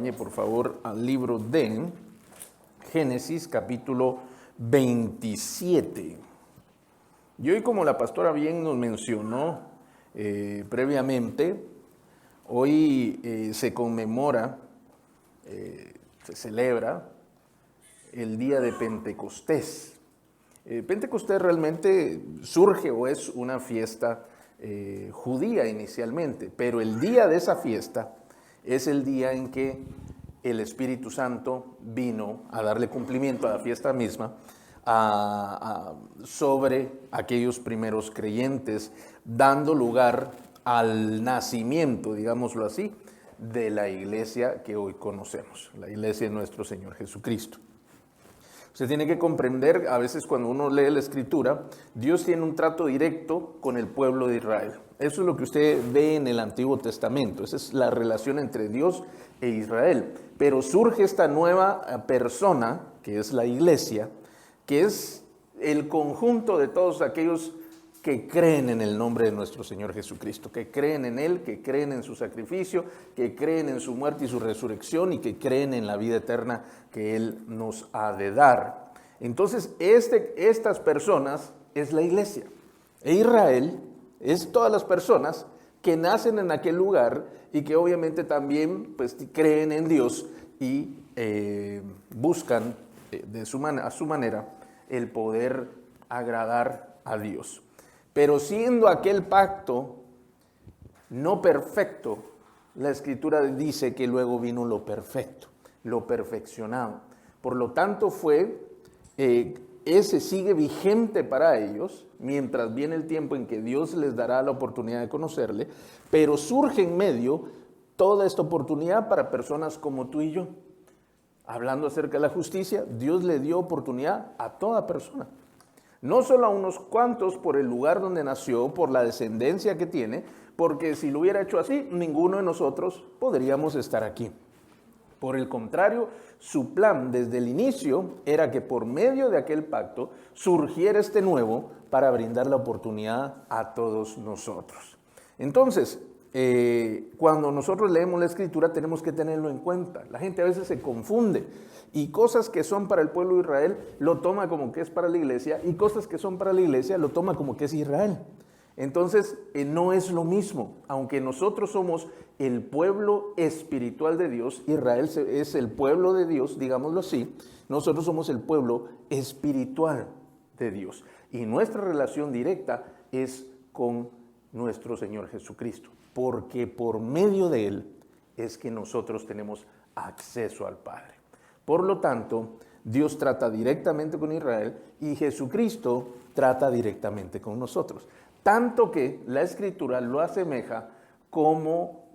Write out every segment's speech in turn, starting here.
acompañe por favor al libro de Génesis capítulo 27. Y hoy, como la pastora bien nos mencionó previamente, hoy se conmemora, se celebra el día de Pentecostés. Pentecostés realmente surge o es una fiesta judía inicialmente, pero el día de esa fiesta es el día en que el Espíritu Santo vino a darle cumplimiento a la fiesta misma sobre aquellos primeros creyentes, dando lugar al nacimiento, digámoslo así, de la iglesia que hoy conocemos, la iglesia de nuestro Señor Jesucristo. Usted tiene que comprender, a veces cuando uno lee la Escritura, Dios tiene un trato directo con el pueblo de Israel. Eso es lo que usted ve en el Antiguo Testamento, esa es la relación entre Dios e Israel. Pero surge esta nueva persona, que es la iglesia, que es el conjunto de todos aquellos que creen en el nombre de nuestro Señor Jesucristo, que creen en Él, que creen en su sacrificio, que creen en su muerte y su resurrección y que creen en la vida eterna que Él nos ha de dar. Entonces, estas personas es la iglesia. E Israel es todas las personas que nacen en aquel lugar y que obviamente también pues, creen en Dios y buscan a su manera el poder agradar a Dios. Pero siendo aquel pacto no perfecto, la Escritura dice que luego vino lo perfecto, lo perfeccionado. Por lo tanto ese sigue vigente para ellos, mientras viene el tiempo en que Dios les dará la oportunidad de conocerle, pero surge en medio toda esta oportunidad para personas como tú y yo. Hablando acerca de la justicia, Dios le dio oportunidad a toda persona. No solo a unos cuantos por el lugar donde nació, por la descendencia que tiene, porque si lo hubiera hecho así, ninguno de nosotros podríamos estar aquí. Por el contrario, su plan desde el inicio era que por medio de aquel pacto surgiera este nuevo para brindar la oportunidad a todos nosotros. Entonces, cuando nosotros leemos la Escritura tenemos que tenerlo en cuenta. La gente a veces se confunde y cosas que son para el pueblo de Israel lo toma como que es para la iglesia y cosas que son para la iglesia lo toma como que es Israel. Entonces no es lo mismo. Aunque nosotros somos el pueblo espiritual de Dios, Israel es el pueblo de Dios, digámoslo así, nosotros somos el pueblo espiritual de Dios y nuestra relación directa es con nuestro Señor Jesucristo, porque por medio de Él es que nosotros tenemos acceso al Padre. Por lo tanto, Dios trata directamente con Israel y Jesucristo trata directamente con nosotros. Tanto que la Escritura lo asemeja como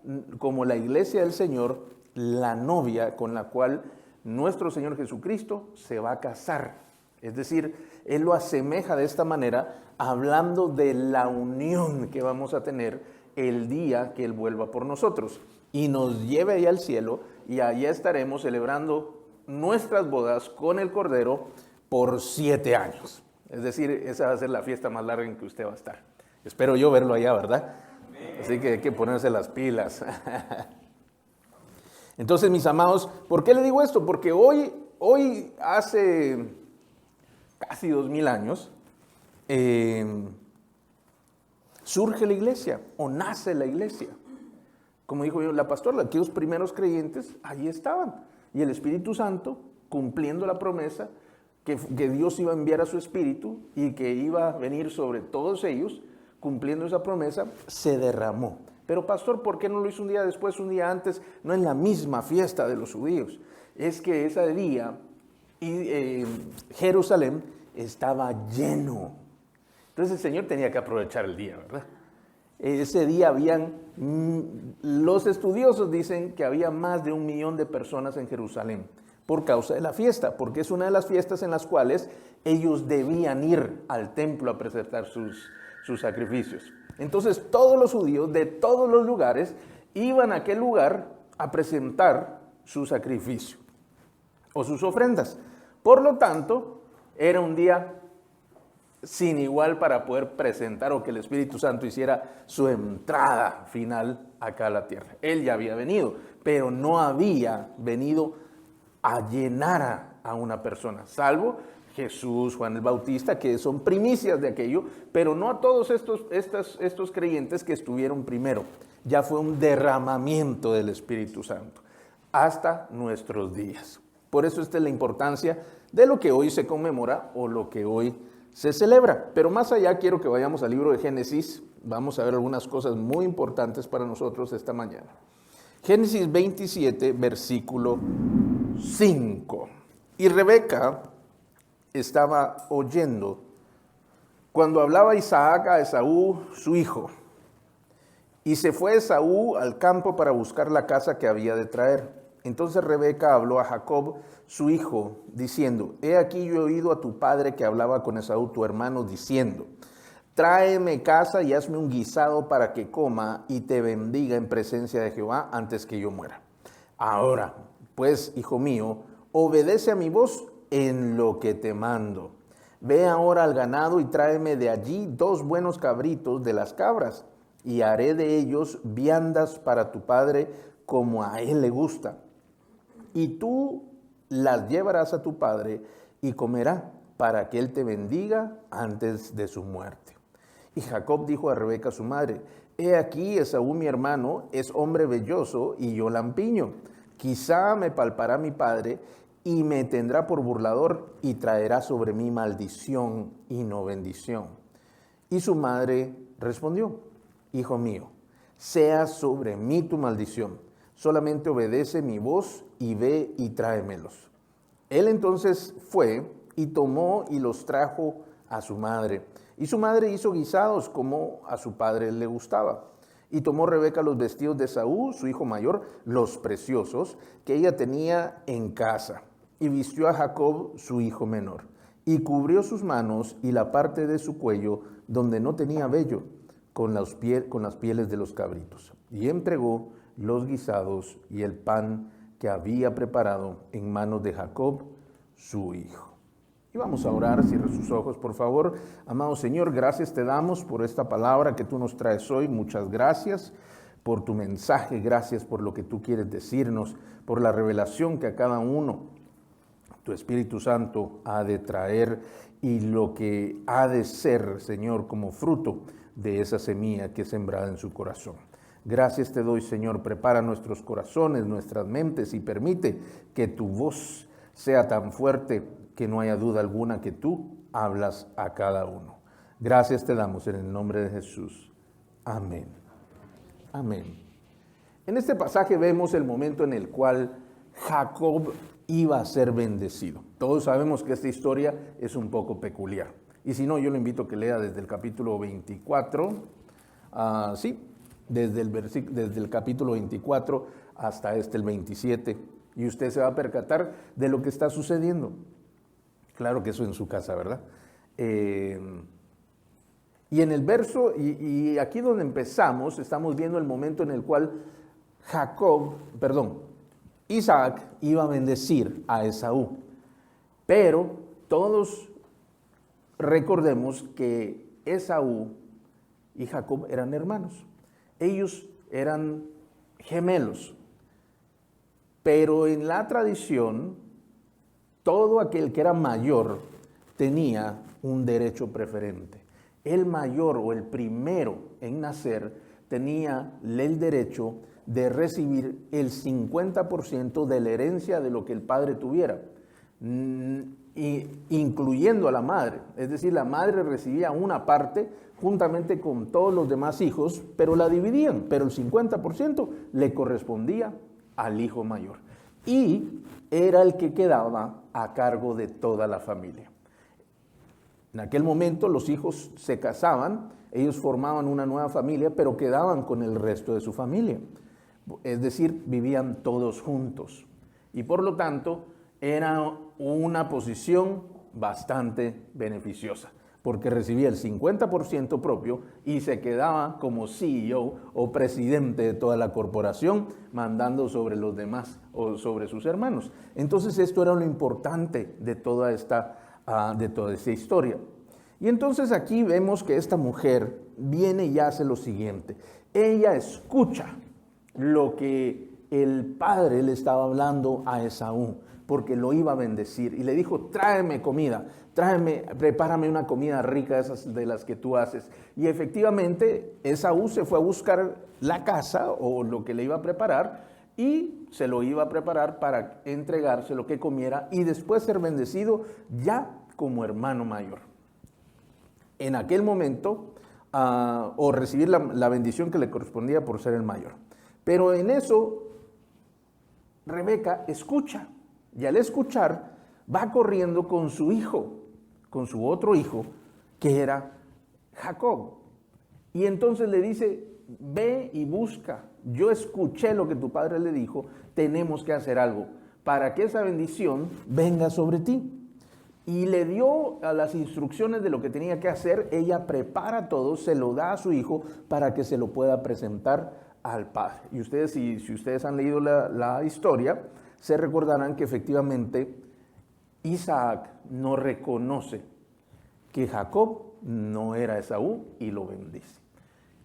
la iglesia del Señor, la novia con la cual nuestro Señor Jesucristo se va a casar. Es decir, Él lo asemeja de esta manera, hablando de la unión que vamos a tener el día que Él vuelva por nosotros y nos lleve allá al cielo y allá estaremos celebrando nuestras bodas con el Cordero por 7 años. Es decir, esa va a ser la fiesta más larga en que usted va a estar. Espero yo verlo allá, ¿verdad? Así que hay que ponerse las pilas. Entonces, mis amados, ¿por qué le digo esto? Porque hoy hace casi 2000 años, surge la iglesia o nace la iglesia. Como dijo yo, la pastora, aquellos primeros creyentes allí estaban. Y el Espíritu Santo, cumpliendo la promesa que Dios iba a enviar a su Espíritu y que iba a venir sobre todos ellos, cumpliendo esa promesa, se derramó. Pero pastor, ¿por qué no lo hizo un día después, un día antes? No en la misma fiesta de los judíos. Es que ese día Jerusalén estaba lleno. Entonces el Señor tenía que aprovechar el día, ¿verdad? Ese día los estudiosos dicen que había más de 1 millón de personas en Jerusalén por causa de la fiesta, porque es una de las fiestas en las cuales ellos debían ir al templo a presentar sus sacrificios. Entonces todos los judíos de todos los lugares iban a aquel lugar a presentar su sacrificio o sus ofrendas. Por lo tanto, era un día sin igual para poder presentar o que el Espíritu Santo hiciera su entrada final acá a la tierra. Él ya había venido, pero no había venido a llenar a una persona, salvo Jesús, Juan el Bautista, que son primicias de aquello, pero no a todos estos creyentes que estuvieron primero. Ya fue un derramamiento del Espíritu Santo hasta nuestros días. Por eso esta es la importancia de lo que hoy se conmemora o lo que hoy se celebra. Pero más allá quiero que vayamos al libro de Génesis. Vamos a ver algunas cosas muy importantes para nosotros esta mañana. Génesis 27, versículo 5. Y Rebeca estaba oyendo cuando hablaba Isaac a Esaú, su hijo. Y se fue Esaú al campo para buscar la caza que había de traer. Entonces Rebeca habló a Jacob, su hijo, diciendo: He aquí yo he oído a tu padre que hablaba con Esaú, tu hermano, diciendo: Tráeme caza y hazme un guisado para que coma y te bendiga en presencia de Jehová antes que yo muera. Ahora, pues, hijo mío, obedece a mi voz en lo que te mando. Ve ahora al ganado y tráeme de allí 2 buenos cabritos de las cabras, y haré de ellos viandas para tu padre como a él le gusta. Y tú las llevarás a tu padre y comerá, para que él te bendiga antes de su muerte. Y Jacob dijo a Rebeca su madre: He aquí, Esaú mi hermano es hombre velloso y yo lampiño. Quizá me palpará mi padre y me tendrá por burlador y traerá sobre mí maldición y no bendición. Y su madre respondió: Hijo mío, sea sobre mí tu maldición, solamente obedece mi voz y ve y tráemelos. Él entonces fue y tomó y los trajo a su madre. Y su madre hizo guisados como a su padre le gustaba. Y tomó Rebeca los vestidos de Esaú, su hijo mayor, los preciosos, que ella tenía en casa, y vistió a Jacob, su hijo menor, y cubrió sus manos y la parte de su cuello donde no tenía vello, con las pieles de los cabritos. Y entregó los guisados y el pan que había preparado en manos de Jacob, su hijo. Y vamos a orar, cierre sus ojos, por favor. Amado Señor, gracias te damos por esta palabra que tú nos traes hoy. Muchas gracias por tu mensaje, gracias por lo que tú quieres decirnos, por la revelación que a cada uno tu Espíritu Santo ha de traer y lo que ha de ser, Señor, como fruto de esa semilla que es sembrada en su corazón. Gracias te doy, Señor. Prepara nuestros corazones, nuestras mentes y permite que tu voz sea tan fuerte que no haya duda alguna que tú hablas a cada uno. Gracias te damos en el nombre de Jesús. Amén. Amén. En este pasaje vemos el momento en el cual Jacob iba a ser bendecido. Todos sabemos que esta historia es un poco peculiar. Y si no, yo lo invito a que lea desde el capítulo 24, desde el capítulo 24 hasta el 27, y usted se va a percatar de lo que está sucediendo. Claro que eso en su casa, ¿verdad? Y en el verso, y aquí donde empezamos, estamos viendo el momento en el cual Isaac iba a bendecir a Esaú. Pero todos recordemos que Esaú y Jacob eran hermanos. Ellos eran gemelos. Pero en la tradición, todo aquel que era mayor tenía un derecho preferente. El mayor o el primero en nacer tenía el derecho de recibir el 50% de la herencia de lo que el padre tuviera, incluyendo a la madre. Es decir, la madre recibía una parte juntamente con todos los demás hijos, pero la dividían, pero el 50% le correspondía al hijo mayor. Y era el que quedaba a cargo de toda la familia. En aquel momento los hijos se casaban, ellos formaban una nueva familia, pero quedaban con el resto de su familia. Es decir, vivían todos juntos. Y por lo tanto, era una posición bastante beneficiosa, porque recibía el 50% propio y se quedaba como CEO o presidente de toda la corporación, mandando sobre los demás o sobre sus hermanos. Entonces esto era lo importante de toda esta historia. Y entonces aquí vemos que esta mujer viene y hace lo siguiente. Ella escucha lo que el padre le estaba hablando a Esaú, porque lo iba a bendecir. Y le dijo, tráeme comida, prepárame una comida rica esas de las que tú haces. Y efectivamente Esaú se fue a buscar la casa o lo que le iba a preparar y se lo iba a preparar para entregarse lo que comiera y después ser bendecido ya como hermano mayor. En aquel momento, o recibir la bendición que le correspondía por ser el mayor. Pero en eso, Rebeca escucha, y al escuchar, va corriendo con su hijo, con su otro hijo, que era Jacob. Y entonces le dice, ve y busca, yo escuché lo que tu padre le dijo, tenemos que hacer algo, para que esa bendición venga sobre ti. Y le dio a las instrucciones de lo que tenía que hacer. Ella prepara todo, se lo da a su hijo para que se lo pueda presentar al padre. Y ustedes, si ustedes han leído la historia, se recordarán que efectivamente Isaac no reconoce que Jacob no era Esaú y lo bendice.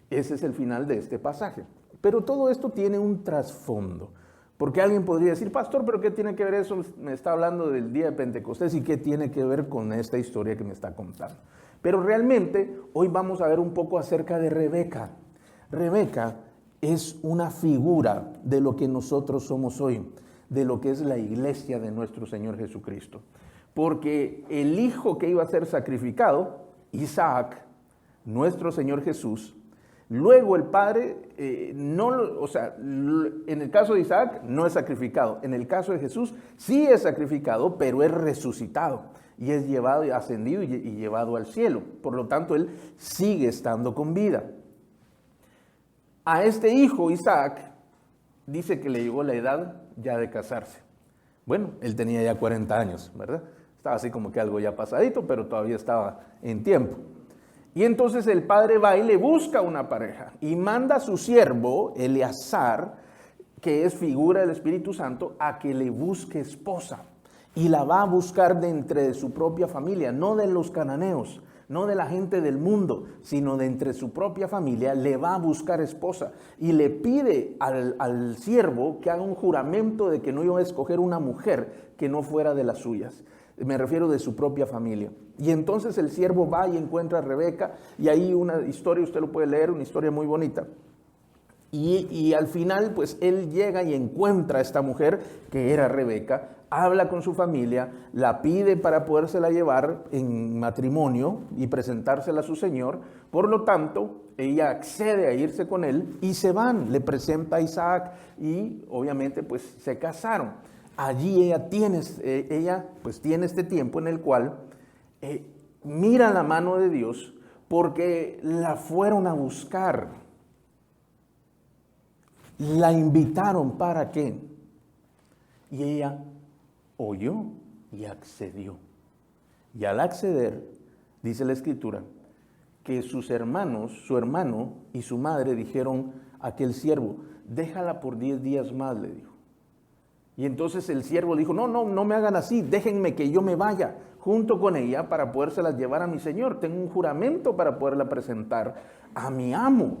Ese es el final de este pasaje. Pero todo esto tiene un trasfondo. Porque alguien podría decir, pastor, ¿pero qué tiene que ver eso? Me está hablando del día de Pentecostés y qué tiene que ver con esta historia que me está contando. Pero realmente hoy vamos a ver un poco acerca de Rebeca. Rebeca es una figura de lo que nosotros somos hoy, de lo que es la iglesia de nuestro Señor Jesucristo. Porque el hijo que iba a ser sacrificado, Isaac, nuestro Señor Jesús, luego el padre, en el caso de Isaac no es sacrificado, en el caso de Jesús sí es sacrificado, pero es resucitado y es llevado, ascendido y llevado al cielo. Por lo tanto, él sigue estando con vida. A este hijo, Isaac, dice que le llegó la edad ya de casarse. Bueno, él tenía ya 40 años, ¿verdad? Estaba así como que algo ya pasadito, pero todavía estaba en tiempo. Y entonces el padre va y le busca una pareja y manda a su siervo, Eleazar, que es figura del Espíritu Santo, a que le busque esposa. Y la va a buscar de entre su propia familia, no de los cananeos, no de la gente del mundo, sino de entre su propia familia, le va a buscar esposa. Y le pide al siervo que haga un juramento de que no iba a escoger una mujer que no fuera de las suyas. Me refiero de su propia familia. Y entonces el siervo va y encuentra a Rebeca, y ahí una historia, usted lo puede leer, una historia muy bonita. Y al final, pues él llega y encuentra a esta mujer, que era Rebeca, habla con su familia, la pide para podérsela llevar en matrimonio y presentársela a su señor. Por lo tanto, ella accede a irse con él y se van, le presenta a Isaac y obviamente pues se casaron. Allí ella tiene este tiempo en el cual mira la mano de Dios porque la fueron a buscar. La invitaron, ¿para qué? Y ella oyó y accedió. Y al acceder, dice la Escritura, que sus hermanos, su hermano y su madre dijeron a aquel siervo, déjala por 10 días más, le dijo. Y entonces el siervo dijo, no me hagan así, déjenme que yo me vaya junto con ella para podérselas llevar a mi señor. Tengo un juramento para poderla presentar a mi amo.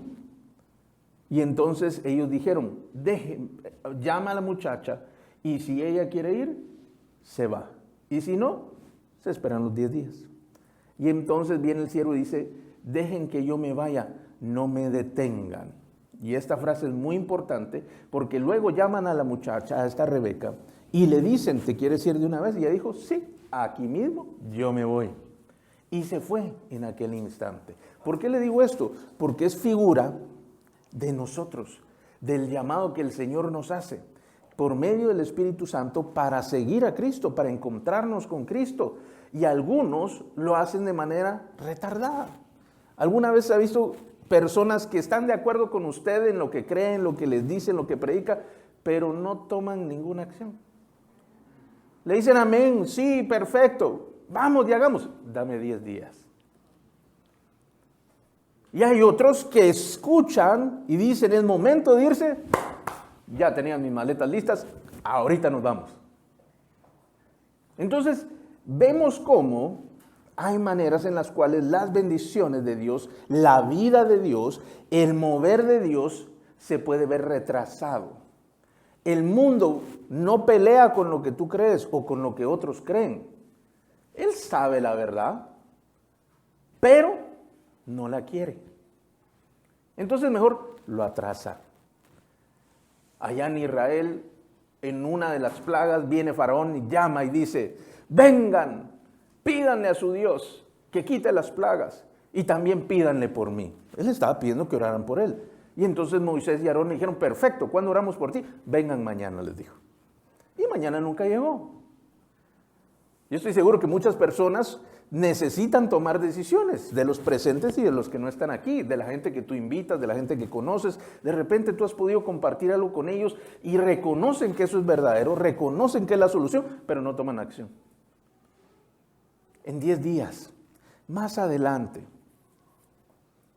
Y entonces ellos dijeron, llama a la muchacha y si ella quiere ir, se va. Y si no, se esperan los 10 días. Y entonces viene el siervo y dice, dejen que yo me vaya, no me detengan. Y esta frase es muy importante porque luego llaman a la muchacha, a esta Rebeca, y le dicen, ¿te quieres ir de una vez? Y ella dijo, sí, aquí mismo yo me voy. Y se fue en aquel instante. ¿Por qué le digo esto? Porque es figura de nosotros, del llamado que el Señor nos hace por medio del Espíritu Santo para seguir a Cristo, para encontrarnos con Cristo. Y algunos lo hacen de manera retardada. ¿Alguna vez ha visto personas que están de acuerdo con usted en lo que creen, lo que les dicen, lo que predica, pero no toman ninguna acción? Le dicen amén, sí, perfecto, vamos y hagamos. Dame 10 días. Y hay otros que escuchan y dicen, es momento de irse, ya tenían mis maletas listas, ahorita nos vamos. Entonces, vemos cómo Hay maneras en las cuales las bendiciones de Dios, la vida de Dios, el mover de Dios se puede ver retrasado. El mundo no pelea con lo que tú crees o con lo que otros creen. Él sabe la verdad, pero no la quiere. Entonces mejor lo atrasa. Allá en Israel, en una de las plagas, viene Faraón y llama y dice, vengan, pídanle a su Dios que quite las plagas y también pídanle por mí. Él estaba pidiendo que oraran por él. Y entonces Moisés y Aarón le dijeron, perfecto, ¿cuándo oramos por ti? Vengan mañana, les dijo. Y mañana nunca llegó. Yo estoy seguro que muchas personas necesitan tomar decisiones, de los presentes y de los que no están aquí, de la gente que tú invitas, de la gente que conoces. De repente tú has podido compartir algo con ellos y reconocen que eso es verdadero, reconocen que es la solución, pero no toman acción. En 10 días, más adelante,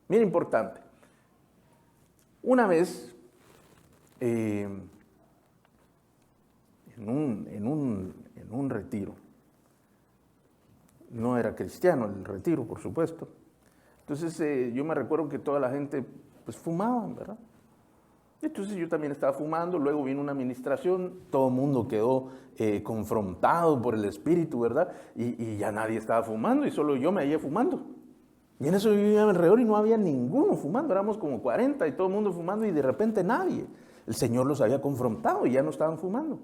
mira, importante, una vez en un retiro, no era cristiano el retiro, por supuesto. Entonces yo me recuerdo que toda la gente pues fumaban, ¿verdad? Entonces yo también estaba fumando, luego vino una administración, todo el mundo quedó confrontado por el espíritu, ¿verdad? Y ya nadie estaba fumando y solo yo me hallé fumando. Y en eso yo iba alrededor y no había ninguno fumando, éramos como 40 y todo el mundo fumando y de repente nadie. El Señor los había confrontado y ya no estaban fumando.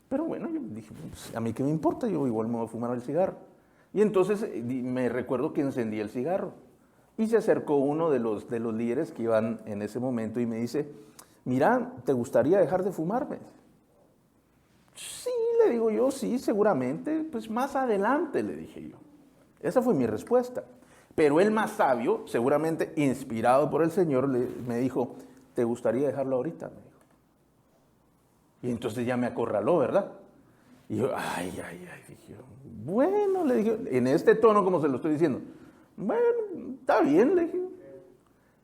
Pero bueno, yo dije, pues, a mí qué me importa, yo igual me voy a fumar el cigarro. Y entonces me recuerdo que encendí el cigarro y se acercó uno de los líderes que iban en ese momento y me dice, mira, ¿te gustaría dejar de fumarme? Sí, le digo yo, sí, seguramente, pues más adelante, le dije yo. Esa fue mi respuesta. Pero el más sabio, seguramente inspirado por el Señor, me dijo, ¿te gustaría dejarlo ahorita? Me dijo. Y entonces ya me acorraló, ¿verdad? Y yo, ay, dije yo, bueno, le dije, en este tono como se lo estoy diciendo, bueno, está bien, le dije.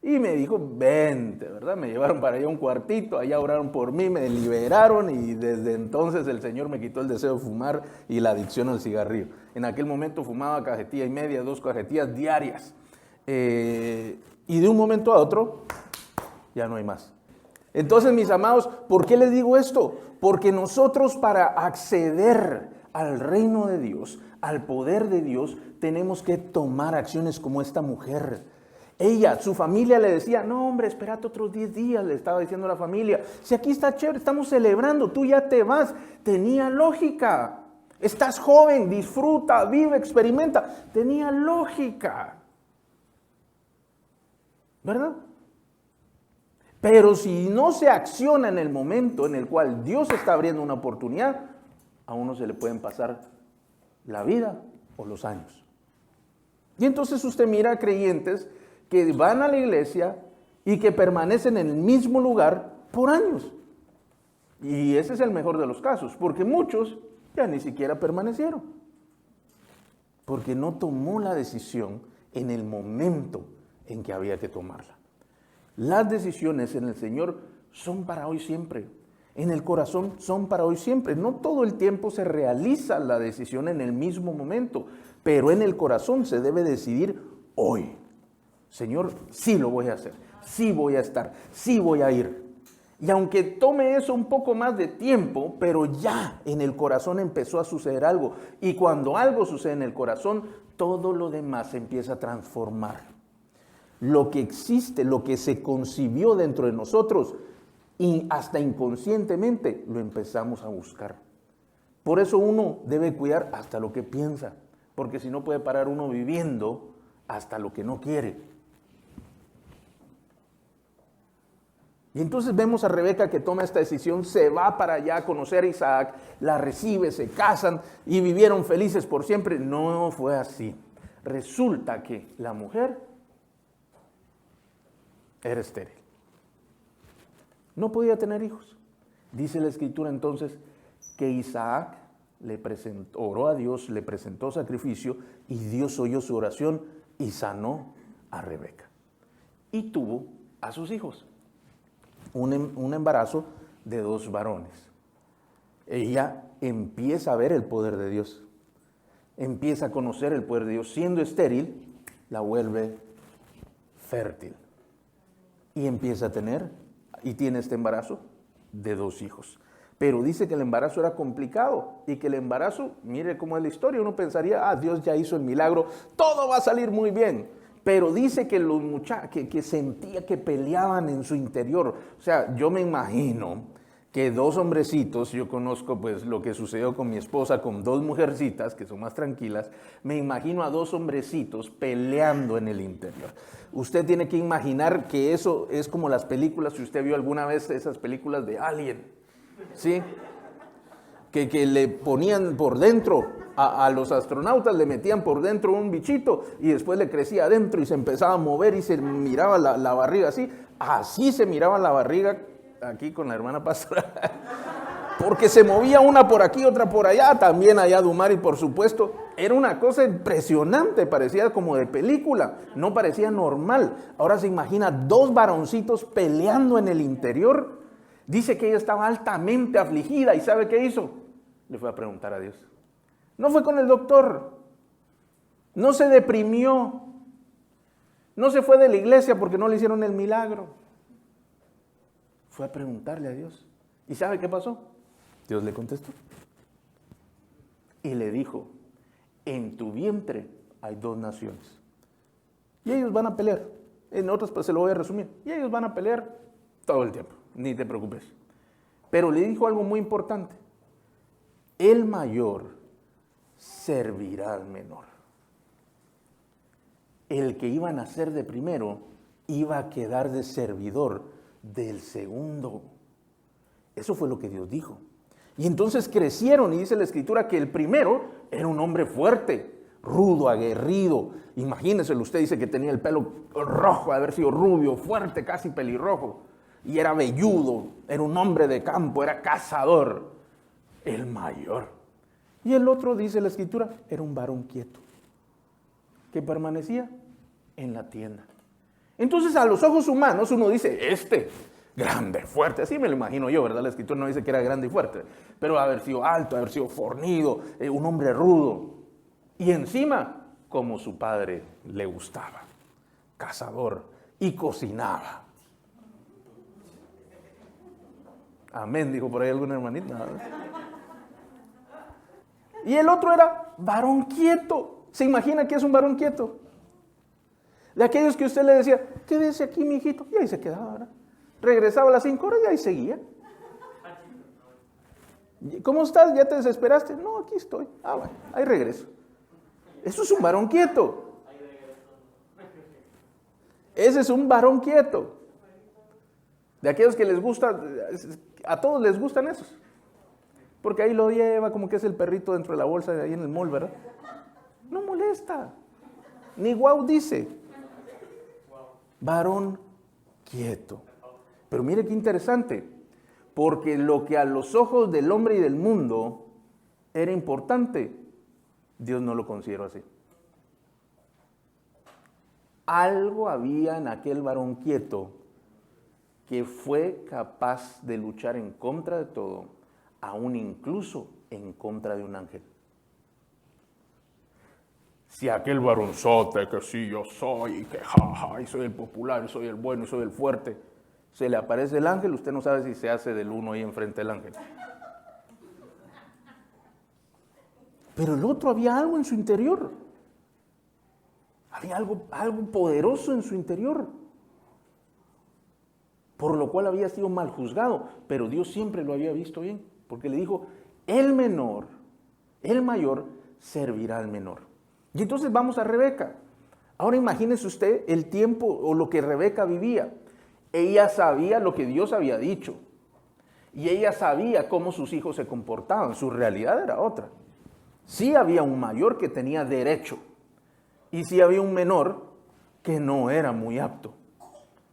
Y me dijo, vente, ¿verdad? Me llevaron para allá un cuartito, allá oraron por mí, me liberaron y desde entonces el Señor me quitó el deseo de fumar y la adicción al cigarrillo. En aquel momento fumaba cajetilla y media, 2 cajetillas diarias. Y de un momento a otro, ya no hay más. Entonces, mis amados, ¿por qué les digo esto? Porque nosotros para acceder al reino de Dios, al poder de Dios, tenemos que tomar acciones como esta mujer. Ella, su familia le decía, no hombre, espérate otros 10 días, le estaba diciendo a la familia. Si aquí está chévere, estamos celebrando, tú ya te vas. Tenía lógica. Estás joven, disfruta, vive, experimenta. Tenía lógica. ¿Verdad? Pero si no se acciona en el momento en el cual Dios está abriendo una oportunidad, a uno se le pueden pasar la vida o los años. Y entonces usted mira a creyentes que van a la iglesia y que permanecen en el mismo lugar por años. Y ese es el mejor de los casos, porque muchos ya ni siquiera permanecieron. Porque no tomó la decisión en el momento en que había que tomarla. Las decisiones en el Señor son para hoy siempre. En el corazón son para hoy siempre. No todo el tiempo se realiza la decisión en el mismo momento, pero en el corazón se debe decidir hoy. Señor, sí lo voy a hacer, sí voy a estar, sí voy a ir. Y aunque tome eso un poco más de tiempo, pero ya en el corazón empezó a suceder algo. Y cuando algo sucede en el corazón, todo lo demás se empieza a transformar. Lo que existe, lo que se concibió dentro de nosotros, y hasta inconscientemente lo empezamos a buscar. Por eso uno debe cuidar hasta lo que piensa, porque si no puede parar uno viviendo hasta lo que no quiere. Y entonces vemos a Rebeca que toma esta decisión, se va para allá a conocer a Isaac, la recibe, se casan y vivieron felices por siempre. No fue así. Resulta que la mujer era estéril. No podía tener hijos. Dice la Escritura entonces que Isaac oró a Dios, le presentó sacrificio y Dios oyó su oración y sanó a Rebeca. Y tuvo a sus hijos. Un embarazo de 2 varones. Ella empieza a ver el poder de Dios. empieza a conocer el poder de Dios. Siendo estéril, la vuelve fértil. Y empieza a tener, y tiene este embarazo de 2 hijos. Pero dice que el embarazo era complicado y que el embarazo, mire cómo es la historia, uno pensaría, Dios ya hizo el milagro, todo va a salir muy bien. Pero dice que los muchachos, que sentía que peleaban en su interior. O sea, yo me imagino que 2 hombrecitos, yo conozco pues lo que sucedió con mi esposa, con 2 mujercitas que son más tranquilas, me imagino a 2 hombrecitos peleando en el interior. Usted tiene que imaginar que eso es como las películas, si usted vio alguna vez esas películas de Alien, ¿sí? Que le ponían por dentro a los astronautas, le metían por dentro un bichito y después le crecía adentro y se empezaba a mover y se miraba la barriga así se miraba la barriga aquí con la hermana pastora, porque se movía una por aquí, otra por allá, también allá Dumari, por supuesto. Era una cosa impresionante, parecía como de película, no parecía normal. Ahora se imagina 2 varoncitos peleando en el interior. Dice que ella estaba altamente afligida y ¿sabe qué hizo? Le fue a preguntar a Dios. No fue con el doctor, no se deprimió, no se fue de la iglesia porque no le hicieron el milagro. Fue a preguntarle a Dios. ¿Y sabe qué pasó? Dios le contestó. Y le dijo, en tu vientre hay 2 naciones. Y ellos van a pelear. En otras pues se lo voy a resumir. Y ellos van a pelear todo el tiempo. Ni te preocupes. Pero le dijo algo muy importante. El mayor servirá al menor. El que iba a nacer de primero iba a quedar de servidor del segundo. Eso fue lo que Dios dijo. Y entonces crecieron y dice la escritura que el primero era un hombre fuerte, rudo, aguerrido. Imagínenselo, usted dice que tenía el pelo rojo, de haber sido rubio, fuerte, casi pelirrojo. Y era velludo, era un hombre de campo, era cazador, el mayor. Y el otro, dice la escritura, era un varón quieto, que permanecía en la tienda. Entonces a los ojos humanos uno dice, grande, fuerte, así me lo imagino yo, ¿verdad? La escritura no dice que era grande y fuerte, pero haber sido alto, haber sido fornido, un hombre rudo. Y encima, como su padre le gustaba, cazador y cocinaba. Amén, dijo por ahí alguna hermanita. Y el otro era varón quieto. ¿Se imagina que es un varón quieto? De aquellos que usted le decía, quédese aquí, mi hijito, y ahí se quedaba, ¿verdad? Regresaba a las 5 horas y ahí seguía. ¿Cómo estás? ¿Ya te desesperaste? No, aquí estoy. Bueno, ahí regreso. Eso es un varón quieto. Ese es un varón quieto. De aquellos que les gusta, a todos les gustan esos. Porque ahí lo lleva como que es el perrito dentro de la bolsa de ahí en el mall, ¿verdad? No molesta. Ni guau dice. Varón quieto. Pero mire qué interesante. Porque lo que a los ojos del hombre y del mundo era importante, Dios no lo consideró así. Algo había en aquel varón quieto que fue capaz de luchar en contra de todo, aún incluso en contra de un ángel. Si aquel varonzote que sí yo soy, y que jaja, y soy el popular, y soy el bueno, y soy el fuerte, se le aparece el ángel, usted no sabe si se hace del uno ahí enfrente del ángel. Pero el otro había algo en su interior. Había algo poderoso en su interior. Por lo cual había sido mal juzgado, pero Dios siempre lo había visto bien, porque le dijo, el mayor servirá al menor. Y entonces vamos a Rebeca. Ahora imagínese usted el tiempo o lo que Rebeca vivía. Ella sabía lo que Dios había dicho. Y ella sabía cómo sus hijos se comportaban. Su realidad era otra. Sí había un mayor que tenía derecho. Y sí había un menor que no era muy apto.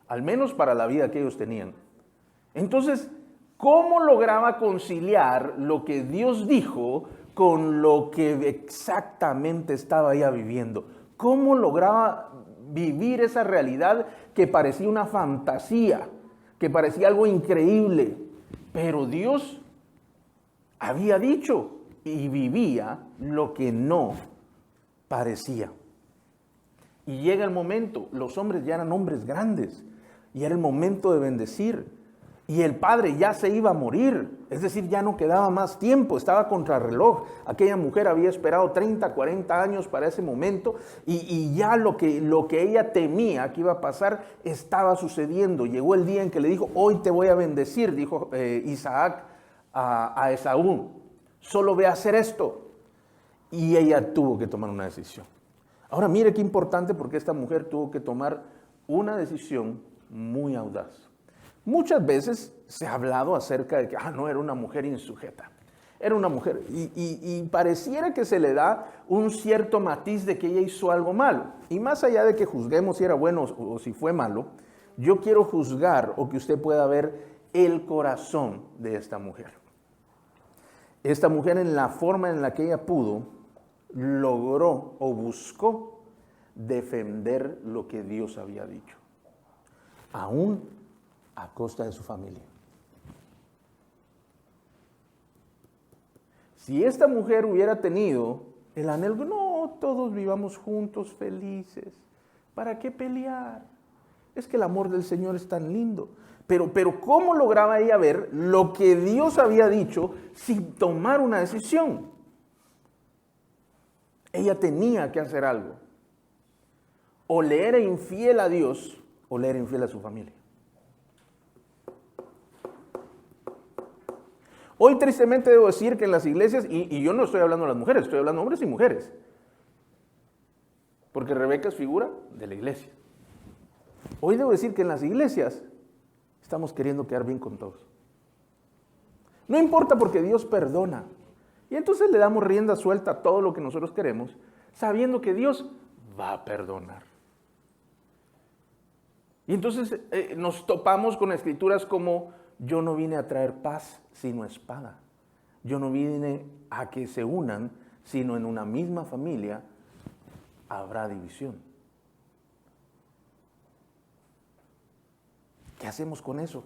Al menos para la vida que ellos tenían. Entonces, ¿cómo lograba conciliar lo que Dios dijo con lo que exactamente estaba ella viviendo? ¿Cómo lograba vivir esa realidad que parecía una fantasía, que parecía algo increíble? Pero Dios había dicho y vivía lo que no parecía. Y llega el momento, los hombres ya eran hombres grandes, y era el momento de bendecir. Y el padre ya se iba a morir, es decir, ya no quedaba más tiempo, estaba contrarreloj. Aquella mujer había esperado 30, 40 años para ese momento y ya lo que ella temía que iba a pasar estaba sucediendo. Llegó el día en que le dijo, hoy te voy a bendecir, dijo Isaac a Esaú, solo ve a hacer esto. Y ella tuvo que tomar una decisión. Ahora mire qué importante, porque esta mujer tuvo que tomar una decisión muy audaz. Muchas veces se ha hablado acerca de que, no, era una mujer insujeta. Era una mujer, y pareciera que se le da un cierto matiz de que ella hizo algo mal. Y más allá de que juzguemos si era bueno o si fue malo, yo quiero juzgar o que usted pueda ver el corazón de esta mujer. Esta mujer, en la forma en la que ella pudo, logró o buscó defender lo que Dios había dicho, aún a costa de su familia. Si esta mujer hubiera tenido el anhelo, no, todos vivamos juntos felices, ¿para qué pelear? Es que el amor del Señor es tan lindo. Pero ¿cómo lograba ella ver lo que Dios había dicho sin tomar una decisión? Ella tenía que hacer algo. O le era infiel a Dios o le era infiel a su familia. Hoy tristemente debo decir que en las iglesias, y yo no estoy hablando de las mujeres, estoy hablando de hombres y mujeres, porque Rebeca es figura de la iglesia. Hoy debo decir que en las iglesias estamos queriendo quedar bien con todos. No importa, porque Dios perdona. Y entonces le damos rienda suelta a todo lo que nosotros queremos, sabiendo que Dios va a perdonar. Y entonces nos topamos con escrituras como: yo no vine a traer paz, sino espada. Yo no vine a que se unan, sino en una misma familia habrá división. ¿Qué hacemos con eso?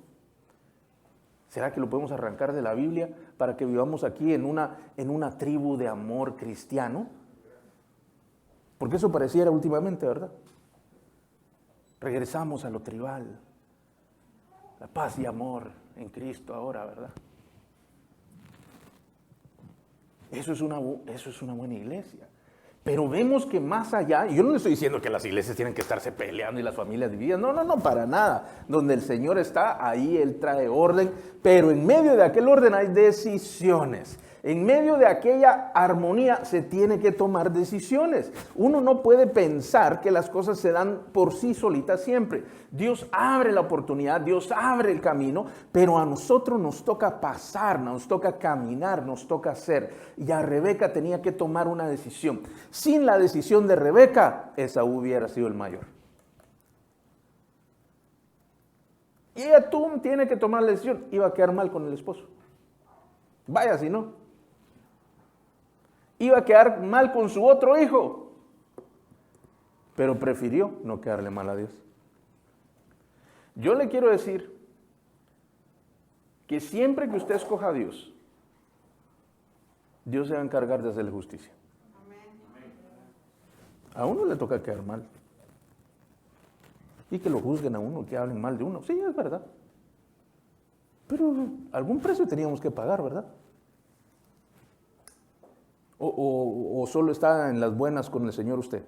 ¿Será que lo podemos arrancar de la Biblia para que vivamos aquí en una tribu de amor cristiano? Porque eso pareciera últimamente, ¿verdad? Regresamos a lo tribal. La paz y amor en Cristo ahora, ¿verdad? Eso es una buena iglesia. Pero vemos que más allá, y yo no le estoy diciendo que las iglesias tienen que estarse peleando y las familias divididas, no, para nada. Donde el Señor está, ahí Él trae orden, pero en medio de aquel orden hay decisiones. En medio de aquella armonía se tiene que tomar decisiones. Uno no puede pensar que las cosas se dan por sí solitas siempre. Dios abre la oportunidad, Dios abre el camino, pero a nosotros nos toca pasar, nos toca caminar, nos toca hacer. Y a Rebeca tenía que tomar una decisión. Sin la decisión de Rebeca, Esaú hubiera sido el mayor. Y ella tiene que tomar la decisión. Iba a quedar mal con el esposo. Vaya si no. Iba a quedar mal con su otro hijo, pero prefirió no quedarle mal a Dios. Yo le quiero decir que siempre que usted escoja a Dios, Dios se va a encargar de hacerle justicia. A uno le toca quedar mal. Y que lo juzguen a uno, que hablen mal de uno. Sí, es verdad. Pero algún precio teníamos que pagar, ¿verdad? O solo está en las buenas con el Señor usted.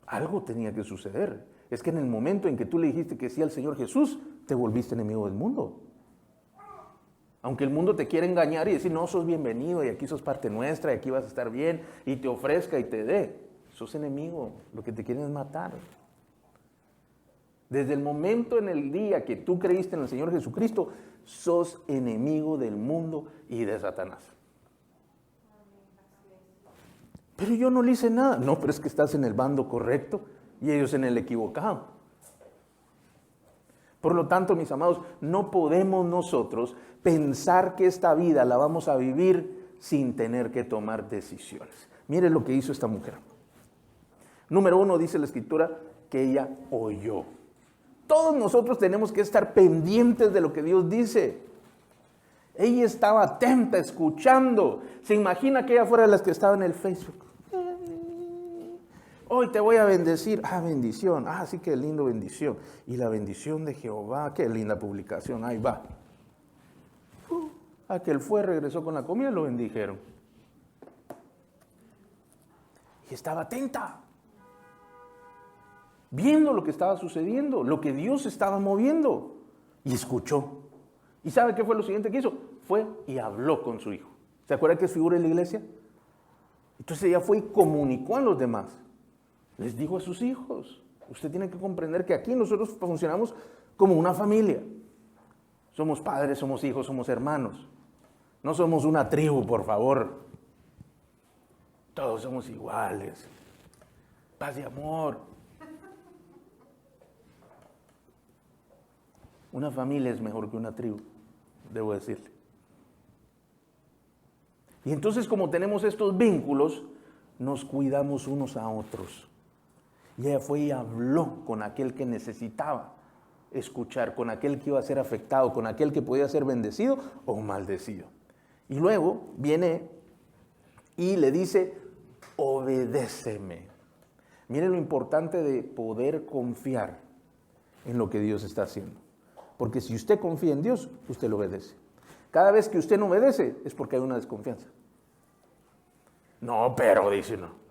Algo tenía que suceder. Es que en el momento en que tú le dijiste que sí al Señor Jesús, te volviste enemigo del mundo. Aunque el mundo te quiere engañar y decir, no, sos bienvenido y aquí sos parte nuestra y aquí vas a estar bien y te ofrezca y te dé. Sos enemigo, lo que te quieren es matar. Desde el momento en el día que tú creíste en el Señor Jesucristo, sos enemigo del mundo y de Satanás. Pero yo no le hice nada. No, pero es que estás en el bando correcto y ellos en el equivocado. Por lo tanto, mis amados, no podemos nosotros pensar que esta vida la vamos a vivir sin tener que tomar decisiones. Mire lo que hizo esta mujer. Número 1, dice la Escritura, que ella oyó. Todos nosotros tenemos que estar pendientes de lo que Dios dice. Ella estaba atenta, escuchando. Se imagina que ella fuera de las que estaba en el Facebook. Hoy te voy a bendecir. Ah, bendición. Ah, sí, qué lindo bendición. Y la bendición de Jehová, qué linda publicación. Ahí va. Aquel fue, regresó con la comida y lo bendijeron. Y estaba atenta, viendo lo que estaba sucediendo, lo que Dios estaba moviendo. Y escuchó. ¿Y sabe qué fue lo siguiente que hizo? Fue y habló con su hijo. ¿Se acuerda que es figura en la iglesia? Entonces ella fue y comunicó a los demás. Les dijo a sus hijos, usted tiene que comprender que aquí nosotros funcionamos como una familia. Somos padres, somos hijos, somos hermanos. No somos una tribu, por favor. Todos somos iguales. Paz y amor. Una familia es mejor que una tribu, debo decirle. Y entonces, como tenemos estos vínculos, nos cuidamos unos a otros. Y ella fue y habló con aquel que necesitaba escuchar, con aquel que iba a ser afectado, con aquel que podía ser bendecido o maldecido. Y luego viene y le dice, obedéceme. Miren lo importante de poder confiar en lo que Dios está haciendo. Porque si usted confía en Dios, usted lo obedece. Cada vez que usted no obedece es porque hay una desconfianza. No, pero, dice uno.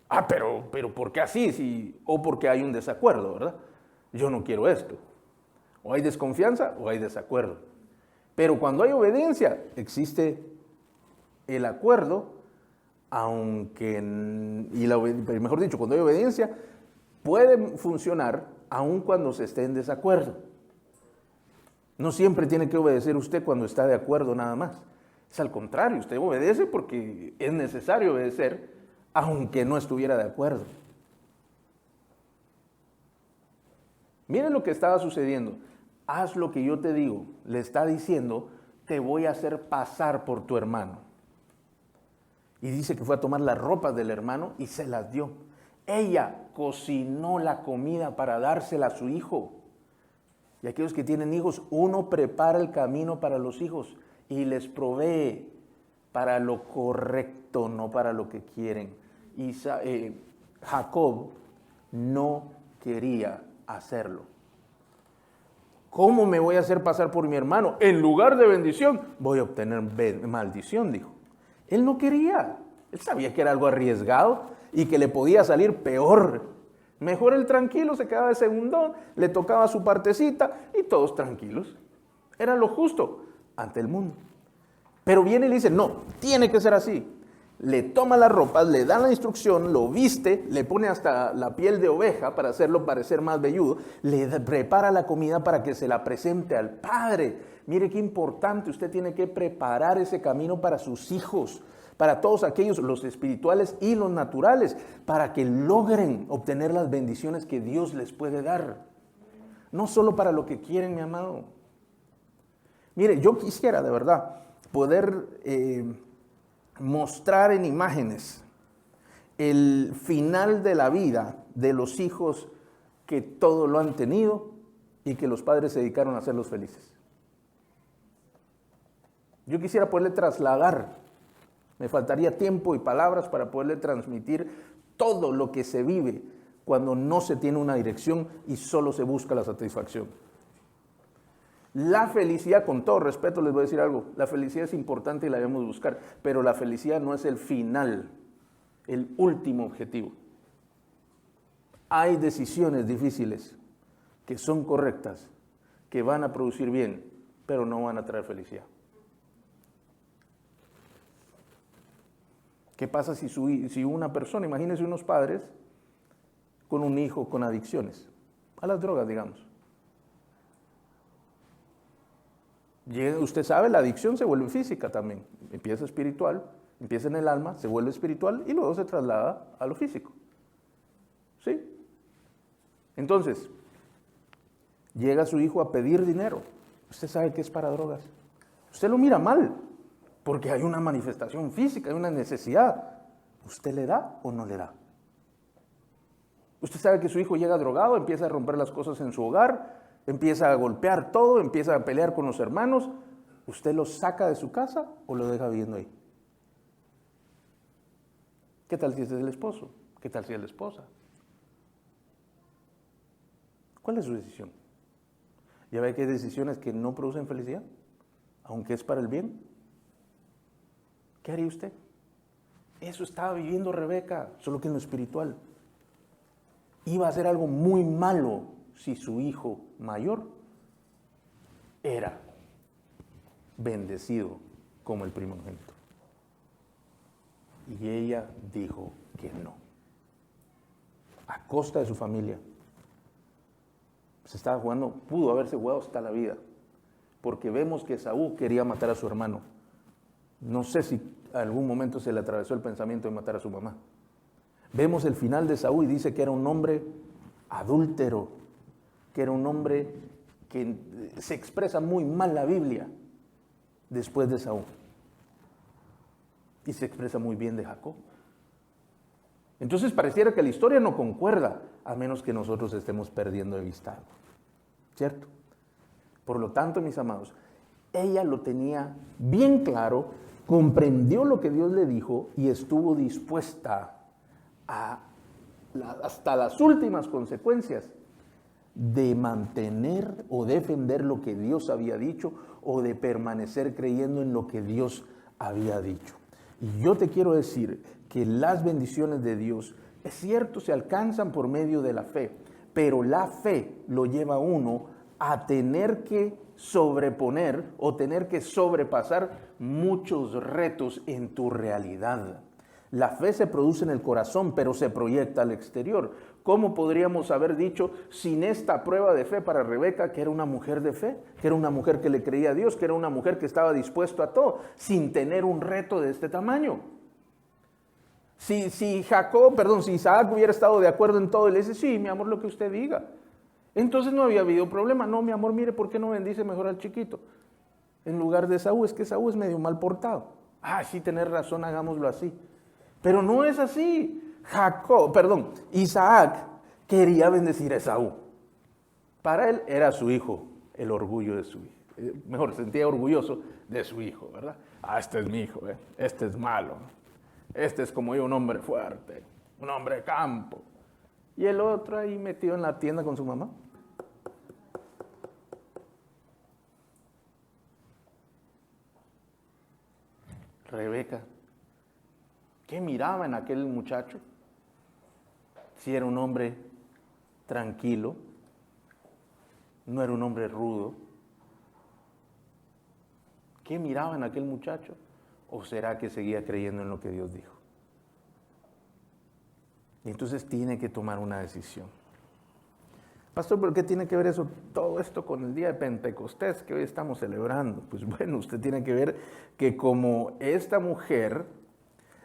Ah, pero ¿por qué así? Si, o porque hay un desacuerdo, ¿verdad? Yo no quiero esto. O hay desconfianza o hay desacuerdo. Pero cuando hay obediencia, existe el acuerdo, aunque, mejor dicho, cuando hay obediencia, puede funcionar aun cuando se esté en desacuerdo. No siempre tiene que obedecer usted cuando está de acuerdo nada más. Es al contrario, usted obedece porque es necesario obedecer, aunque no estuviera de acuerdo. Miren lo que estaba sucediendo. Haz lo que yo te digo. Le está diciendo, te voy a hacer pasar por tu hermano. Y dice que fue a tomar las ropas del hermano y se las dio. Ella cocinó la comida para dársela a su hijo. Y aquellos que tienen hijos, uno prepara el camino para los hijos y les provee para lo correcto, no para lo que quieren. Y Jacob no quería hacerlo. ¿Cómo me voy a hacer pasar por mi hermano? En lugar de bendición, voy a obtener maldición, dijo. Él no quería. Él sabía que era algo arriesgado y que le podía salir peor. Mejor el tranquilo, se quedaba de segundón, le tocaba su partecita y todos tranquilos. Era lo justo ante el mundo. Pero viene y le dice, no, tiene que ser así. Le toma las ropas, le da la instrucción, lo viste, le pone hasta la piel de oveja para hacerlo parecer más velludo, le prepara la comida para que se la presente al padre. Mire qué importante, usted tiene que preparar ese camino para sus hijos, para todos aquellos, los espirituales y los naturales, para que logren obtener las bendiciones que Dios les puede dar. No solo para lo que quieren, mi amado. Mire, yo quisiera de verdad poder mostrar en imágenes el final de la vida de los hijos que todo lo han tenido y que los padres se dedicaron a hacerlos felices. Yo quisiera poderle trasladar, me faltaría tiempo y palabras para poderle transmitir todo lo que se vive cuando no se tiene una dirección y solo se busca la satisfacción. La felicidad, con todo respeto les voy a decir algo, la felicidad es importante y la debemos buscar, pero la felicidad no es el final, el último objetivo. Hay decisiones difíciles que son correctas, que van a producir bien, pero no van a traer felicidad. ¿Qué pasa si una persona, imagínense unos padres con un hijo con adicciones, a las drogas, digamos? Usted sabe, la adicción se vuelve física también. Empieza espiritual, empieza en el alma, se vuelve espiritual y luego se traslada a lo físico. ¿Sí? Entonces, llega su hijo a pedir dinero. Usted sabe que es para drogas. Usted lo mira mal, porque hay una manifestación física, hay una necesidad. ¿Usted le da o no le da? Usted sabe que su hijo llega drogado, empieza a romper las cosas en su hogar, empieza a golpear todo, empieza a pelear con los hermanos. ¿Usted lo saca de su casa o lo deja viviendo ahí? ¿Qué tal si es el esposo? ¿Qué tal si es la esposa? ¿Cuál es su decisión? ¿Ya ve que hay decisiones que no producen felicidad? Aunque es para el bien. ¿Qué haría usted? Eso estaba viviendo Rebeca, solo que en lo espiritual. Iba a hacer algo muy malo si su hijo mayor era bendecido como el primogénito. Y ella dijo que no. A costa de su familia. Se estaba jugando, pudo haberse jugado hasta la vida. Porque vemos que Esaú quería matar a su hermano. No sé si en algún momento se le atravesó el pensamiento de matar a su mamá. Vemos el final de Esaú y dice que era un hombre adúltero, que era un hombre que se expresa muy mal la Biblia después de Esaú. Y se expresa muy bien de Jacob. Entonces pareciera que la historia no concuerda, a menos que nosotros estemos perdiendo de vista algo. ¿Cierto? Por lo tanto, mis amados, ella lo tenía bien claro, comprendió lo que Dios le dijo y estuvo dispuesta hasta las últimas consecuencias de mantener o defender lo que Dios había dicho o de permanecer creyendo en lo que Dios había dicho. Y yo te quiero decir que las bendiciones de Dios, es cierto, se alcanzan por medio de la fe, pero la fe lo lleva a uno a tener que sobreponer o tener que sobrepasar muchos retos en tu realidad. La fe se produce en el corazón, pero se proyecta al exterior. ¿Cómo podríamos haber dicho sin esta prueba de fe para Rebeca que era una mujer de fe, que era una mujer que le creía a Dios, que era una mujer que estaba dispuesta a todo, sin tener un reto de este tamaño? Si Isaac hubiera estado de acuerdo en todo, y le dice, sí, mi amor, lo que usted diga. Entonces no había habido problema. No, mi amor, mire, ¿por qué no bendice mejor al chiquito? En lugar de Esaú, es que Esaú es medio mal portado. Ah, sí, tenés razón, hagámoslo así. Pero no es así. Isaac quería bendecir a Esaú. Para él era su hijo, el orgullo de su hijo. Mejor, se sentía orgulloso de su hijo, ¿verdad? Ah, este es mi hijo, este es malo. Este es como yo, un hombre fuerte, un hombre de campo. Y el otro ahí metido en la tienda con su mamá. Rebeca, ¿qué miraba en aquel muchacho? Si era un hombre tranquilo, no era un hombre rudo. ¿Qué miraba en aquel muchacho? ¿O será que seguía creyendo en lo que Dios dijo? Y entonces tiene que tomar una decisión. Pastor, ¿por qué tiene que ver todo esto con el día de Pentecostés que hoy estamos celebrando? Pues bueno, usted tiene que ver que como esta mujer,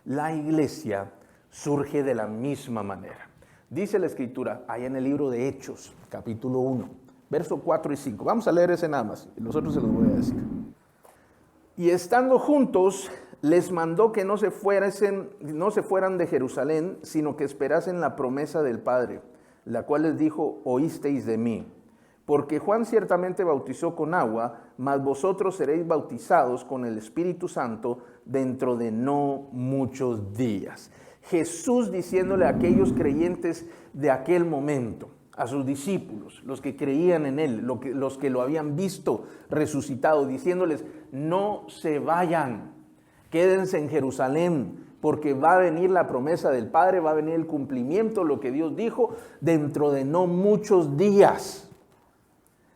la iglesia surge de la misma manera. Dice la Escritura, allá en el libro de Hechos, capítulo 1, verso 4 y 5. Vamos a leer ese nada más, y los otros se los voy a decir. Y estando juntos, les mandó que no se fueran de Jerusalén, sino que esperasen la promesa del Padre, la cual les dijo, oísteis de mí. Porque Juan ciertamente bautizó con agua, mas vosotros seréis bautizados con el Espíritu Santo dentro de no muchos días. Jesús diciéndole a aquellos creyentes de aquel momento, a sus discípulos, los que creían en Él, los que lo habían visto resucitado, diciéndoles, no se vayan, quédense en Jerusalén, porque va a venir la promesa del Padre, va a venir el cumplimiento, lo que Dios dijo, dentro de no muchos días.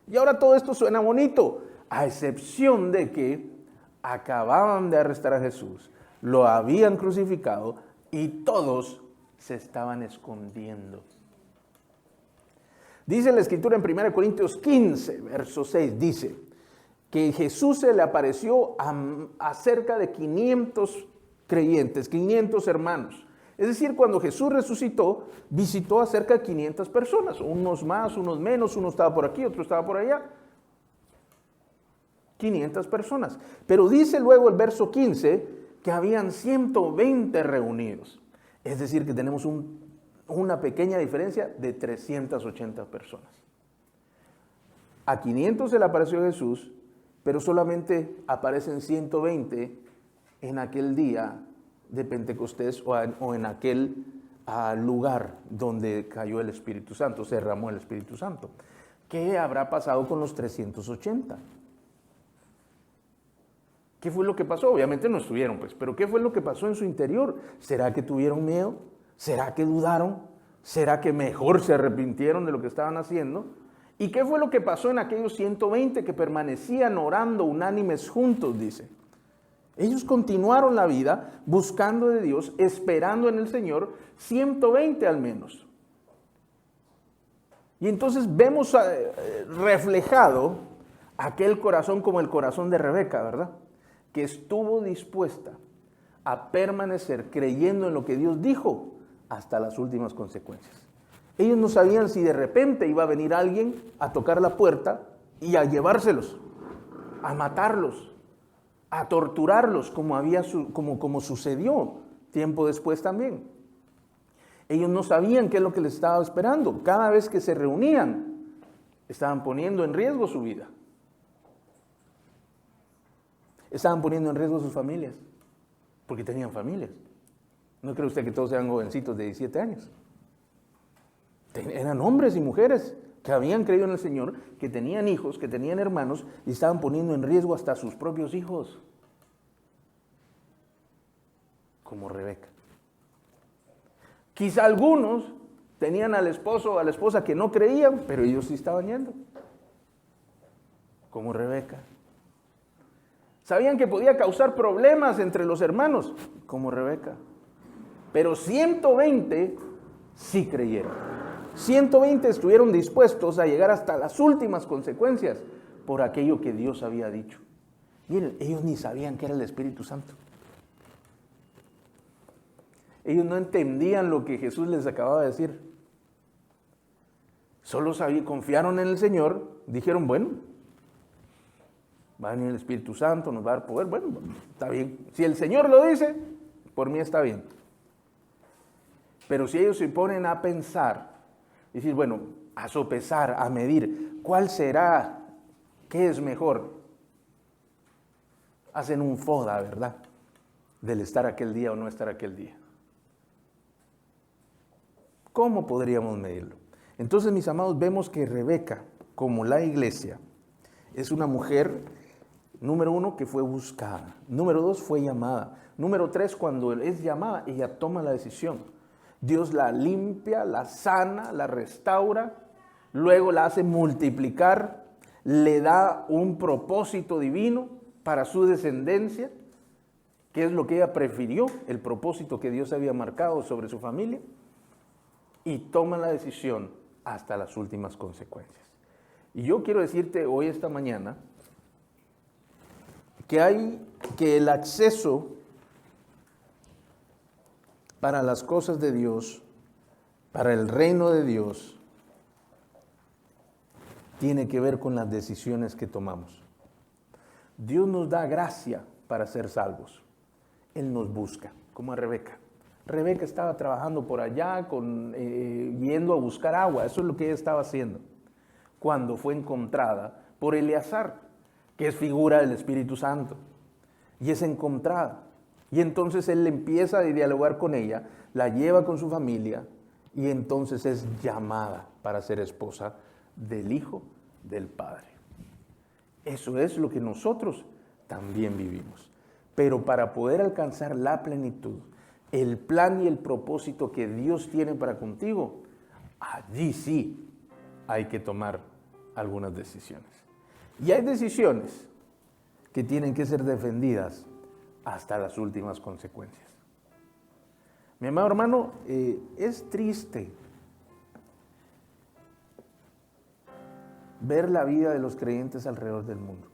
Y ahora todo esto suena bonito, a excepción de que acababan de arrestar a Jesús, lo habían crucificado y todos se estaban escondiendo. Dice la Escritura en 1 Corintios 15, verso 6, dice que Jesús se le apareció a cerca de 500 creyentes, 500 hermanos. Es decir, cuando Jesús resucitó, visitó a cerca de 500 personas, unos más, unos menos, uno estaba por aquí, otro estaba por allá. 500 personas. Pero dice luego el verso 15 que habían 120 reunidos. Es decir, que tenemos una pequeña diferencia de 380 personas. A 500 se le apareció Jesús pero solamente aparecen 120 en aquel día de Pentecostés o en aquel lugar donde cayó el Espíritu Santo, se derramó el Espíritu Santo. ¿Qué habrá pasado con los 380? ¿Qué fue lo que pasó? Obviamente no estuvieron, pues, pero ¿qué fue lo que pasó en su interior? ¿Será que tuvieron miedo? ¿Será que dudaron? ¿Será que mejor se arrepintieron de lo que estaban haciendo? ¿Y qué fue lo que pasó en aquellos 120 que permanecían orando unánimes juntos, dice? Ellos continuaron la vida buscando de Dios, esperando en el Señor, 120 al menos. Y entonces vemos reflejado aquel corazón como el corazón de Rebeca, ¿verdad? Que estuvo dispuesta a permanecer creyendo en lo que Dios dijo hasta las últimas consecuencias. Ellos no sabían si de repente iba a venir alguien a tocar la puerta y a llevárselos, a matarlos, a torturarlos, como sucedió tiempo después también. Ellos no sabían qué es lo que les estaba esperando. Cada vez que se reunían, estaban poniendo en riesgo su vida. Estaban poniendo en riesgo sus familias, porque tenían familias. ¿No cree usted que todos eran jovencitos de 17 años? Eran hombres y mujeres que habían creído en el Señor, que tenían hijos, que tenían hermanos, y estaban poniendo en riesgo hasta sus propios hijos. Como Rebeca. Quizá algunos tenían al esposo o a la esposa que no creían, pero ellos sí estaban yendo. Como Rebeca. Sabían que podía causar problemas entre los hermanos, como Rebeca. Pero 120 sí creyeron. 120 estuvieron dispuestos a llegar hasta las últimas consecuencias por aquello que Dios había dicho. Miren, ellos ni sabían que era el Espíritu Santo. Ellos no entendían lo que Jesús les acababa de decir. Solo confiaron en el Señor, dijeron, bueno, va a venir el Espíritu Santo, nos va a dar poder, bueno, está bien. Si el Señor lo dice, por mí está bien. Pero si ellos se ponen a pensar, decir, bueno, a sopesar, a medir, ¿cuál será? ¿Qué es mejor? Hacen un foda, ¿verdad? Del estar aquel día o no estar aquel día. ¿Cómo podríamos medirlo? Entonces, mis amados, vemos que Rebeca, como la iglesia, es una mujer, número 1, que fue buscada. Número 2, fue llamada. Número 3, cuando es llamada, ella toma la decisión. Dios la limpia, la sana, la restaura, luego la hace multiplicar, le da un propósito divino para su descendencia, que es lo que ella prefirió, el propósito que Dios había marcado sobre su familia, y toma la decisión hasta las últimas consecuencias. Y yo quiero decirte hoy, esta mañana, que el acceso para las cosas de Dios, para el reino de Dios, tiene que ver con las decisiones que tomamos. Dios nos da gracia para ser salvos. Él nos busca, como a Rebeca. Rebeca estaba trabajando por allá, yendo a buscar agua. Eso es lo que ella estaba haciendo. Cuando fue encontrada por Eleazar, que es figura del Espíritu Santo. Y es encontrada. Y entonces él empieza a dialogar con ella, la lleva con su familia, y entonces es llamada para ser esposa del Hijo del Padre. Eso es lo que nosotros también vivimos. Pero para poder alcanzar la plenitud, el plan y el propósito que Dios tiene para contigo, allí sí hay que tomar algunas decisiones. Y hay decisiones que tienen que ser defendidas hasta las últimas consecuencias. Mi amado hermano, es triste ver la vida de los creyentes alrededor del mundo.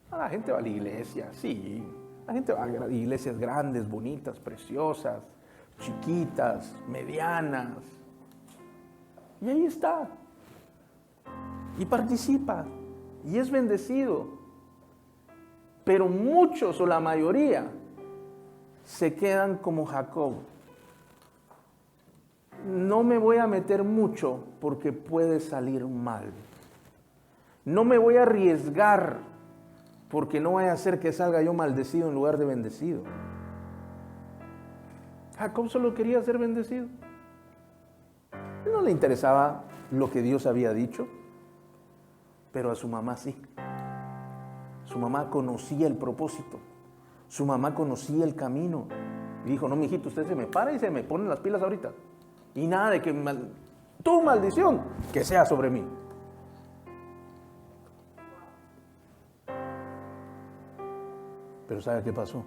La gente va a la iglesia, sí. La gente va a iglesias grandes, bonitas, preciosas, chiquitas, medianas. Y ahí está. Y participa. Y es bendecido. Pero muchos o la mayoría se quedan como Jacob. No me voy a meter mucho porque puede salir mal. No me voy a arriesgar porque no vaya a ser que salga yo maldecido en lugar de bendecido. Jacob solo quería ser bendecido. No le interesaba lo que Dios había dicho, pero a su mamá sí. Su mamá conocía el propósito. Su mamá conocía el camino. Y dijo, no, mijito, usted se me para y se me pone las pilas ahorita. Y nada de que tu maldición, que sea sobre mí. Pero ¿sabe qué pasó?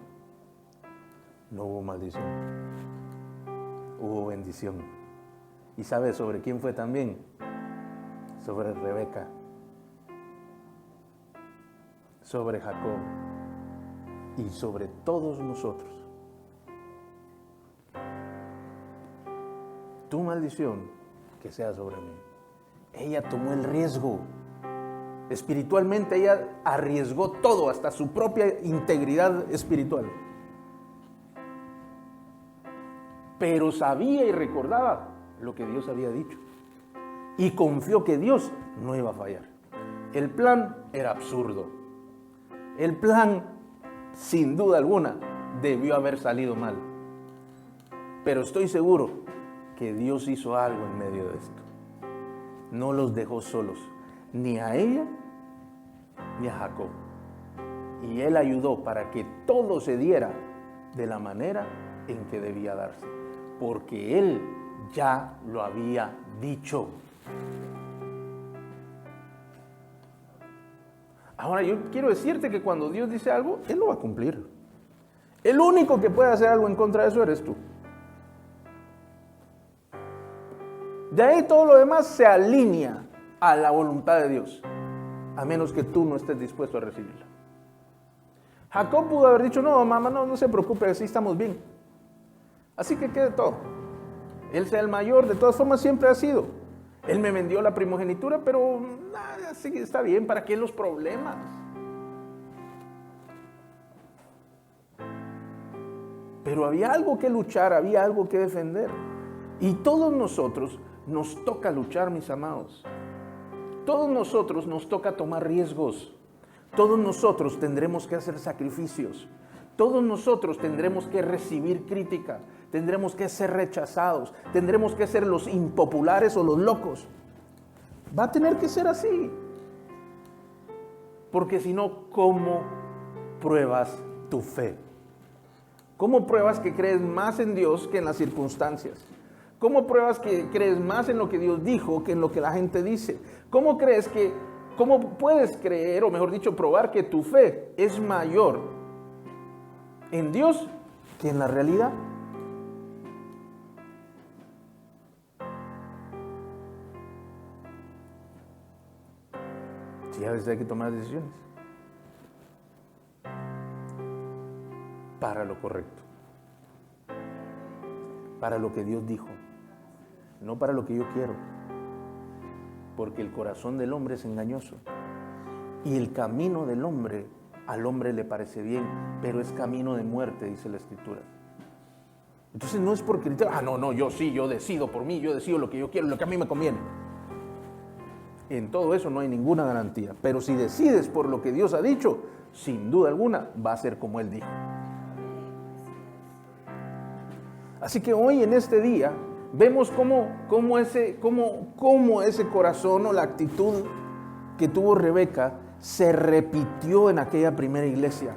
No hubo maldición. Hubo bendición. ¿Y sabe sobre quién fue también? Sobre Rebeca. Sobre Jacob. Y sobre todos nosotros. Tu maldición, que sea sobre mí. Ella tomó el riesgo. Espiritualmente ella arriesgó todo, hasta su propia integridad espiritual. Pero sabía y recordaba lo que Dios había dicho. Y confió que Dios no iba a fallar. El plan era absurdo. El plan, sin duda alguna, debió haber salido mal. Pero estoy seguro que Dios hizo algo en medio de esto. No los dejó solos, ni a ella ni a Jacob. Y Él ayudó para que todo se diera de la manera en que debía darse, porque Él ya lo había dicho. Ahora yo quiero decirte que cuando Dios dice algo, Él lo va a cumplir. El único que puede hacer algo en contra de eso eres tú. De ahí todo lo demás se alinea a la voluntad de Dios, a menos que tú no estés dispuesto a recibirla. Jacob pudo haber dicho, no, mamá, no se preocupe, así estamos bien. Así que quede todo. Él sea el mayor, de todas formas siempre ha sido. Él me vendió la primogenitura, pero nada, sí, está bien, ¿para qué los problemas? Pero había algo que luchar, había algo que defender. Y todos nosotros nos toca luchar, mis amados. Todos nosotros nos toca tomar riesgos. Todos nosotros tendremos que hacer sacrificios. Todos nosotros tendremos que recibir crítica. Tendremos que ser rechazados. Tendremos que ser los impopulares o los locos. Va a tener que ser así. Porque si no, ¿cómo pruebas tu fe? ¿Cómo pruebas que crees más en Dios que en las circunstancias? ¿Cómo pruebas que crees más en lo que Dios dijo que en lo que la gente dice? ¿Cómo puedes creer, o mejor dicho, probar que tu fe es mayor en Dios que en la realidad? Sí, a veces hay que tomar decisiones para lo correcto, para lo que Dios dijo, no para lo que yo quiero, porque el corazón del hombre es engañoso y el camino del hombre al hombre le parece bien, pero es camino de muerte, dice la Escritura. Entonces no es por criterio, yo decido por mí, yo decido lo que yo quiero, lo que a mí me conviene. En todo eso no hay ninguna garantía, pero si decides por lo que Dios ha dicho, sin duda alguna va a ser como Él dijo. Así que hoy en este día vemos cómo ese corazón o la actitud que tuvo Rebeca se repitió en aquella primera iglesia.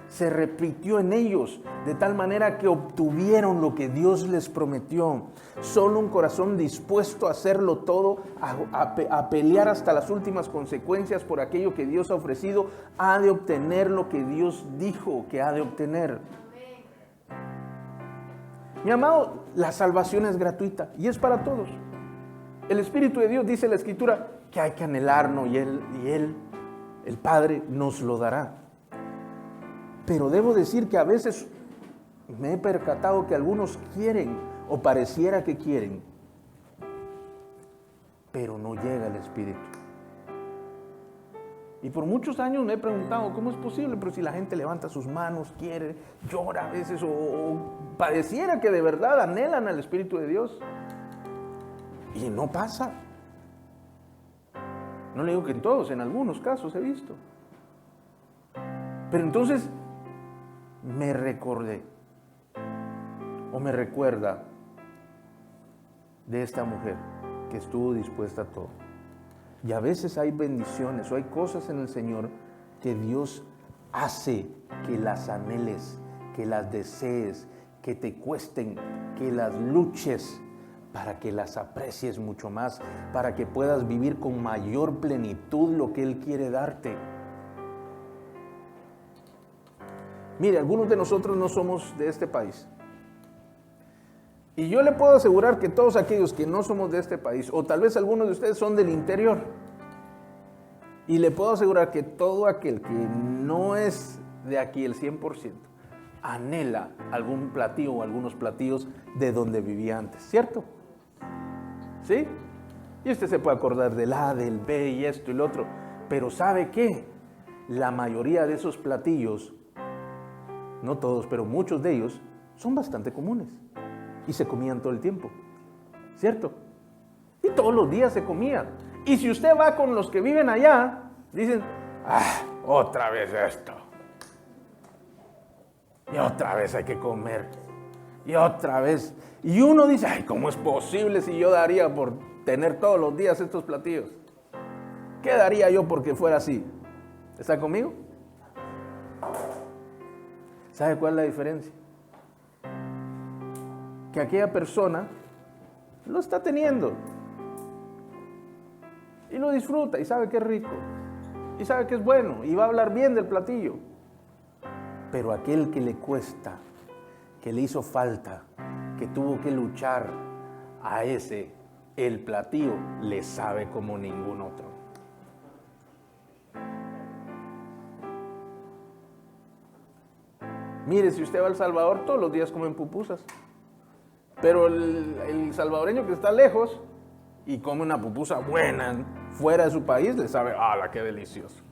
Se repitió en ellos de tal manera que obtuvieron lo que Dios les prometió. Solo un corazón dispuesto a hacerlo todo, a pelear hasta las últimas consecuencias por aquello que Dios ha ofrecido, ha de obtener lo que Dios dijo que ha de obtener. Mi amado, la salvación es gratuita y es para todos. El Espíritu de Dios, dice la Escritura, que hay que anhelarlo y Él, el Padre, nos lo dará. Pero debo decir que a veces me he percatado que algunos quieren o pareciera que quieren, pero no llega el Espíritu. Y por muchos años me he preguntado, ¿cómo es posible? Pero si la gente levanta sus manos, quiere, llora a veces, o pareciera que de verdad anhelan al Espíritu de Dios. Y no pasa. No le digo que en todos, en algunos casos he visto. Pero entonces me recordé, o me recuerda de esta mujer que estuvo dispuesta a todo. Y a veces hay bendiciones o hay cosas en el Señor que Dios hace que las anheles, que las desees, que te cuesten, que las luches, para que las aprecies mucho más, para que puedas vivir con mayor plenitud lo que Él quiere darte. Mire, algunos de nosotros no somos de este país. Y yo le puedo asegurar que todos aquellos que no somos de este país, o tal vez algunos de ustedes son del interior, y le puedo asegurar que todo aquel que no es de aquí el 100%, anhela algún platillo o algunos platillos de donde vivía antes, ¿cierto? ¿Sí? Y usted se puede acordar del A, del B y esto y lo otro, pero ¿sabe qué? La mayoría de esos platillos, no todos, pero muchos de ellos, son bastante comunes. Y se comían todo el tiempo, ¿cierto? Y todos los días se comían. Y si usted va con los que viven allá, dicen, otra vez esto. Y otra vez hay que comer. Y otra vez. Y uno dice, ay, ¿cómo es posible si yo daría por tener todos los días estos platillos? ¿Qué daría yo porque fuera así? ¿Está conmigo? ¿Sabe cuál es la diferencia? Que aquella persona lo está teniendo y lo disfruta y sabe que es rico y sabe que es bueno y va a hablar bien del platillo, pero aquel que le cuesta, que le hizo falta, que tuvo que luchar, a ese el platillo le sabe como ningún otro. Mire, si usted va a El Salvador, todos los días comen pupusas. Pero el salvadoreño que está lejos y come una pupusa buena fuera de su país, le sabe, ¡hala, qué delicioso!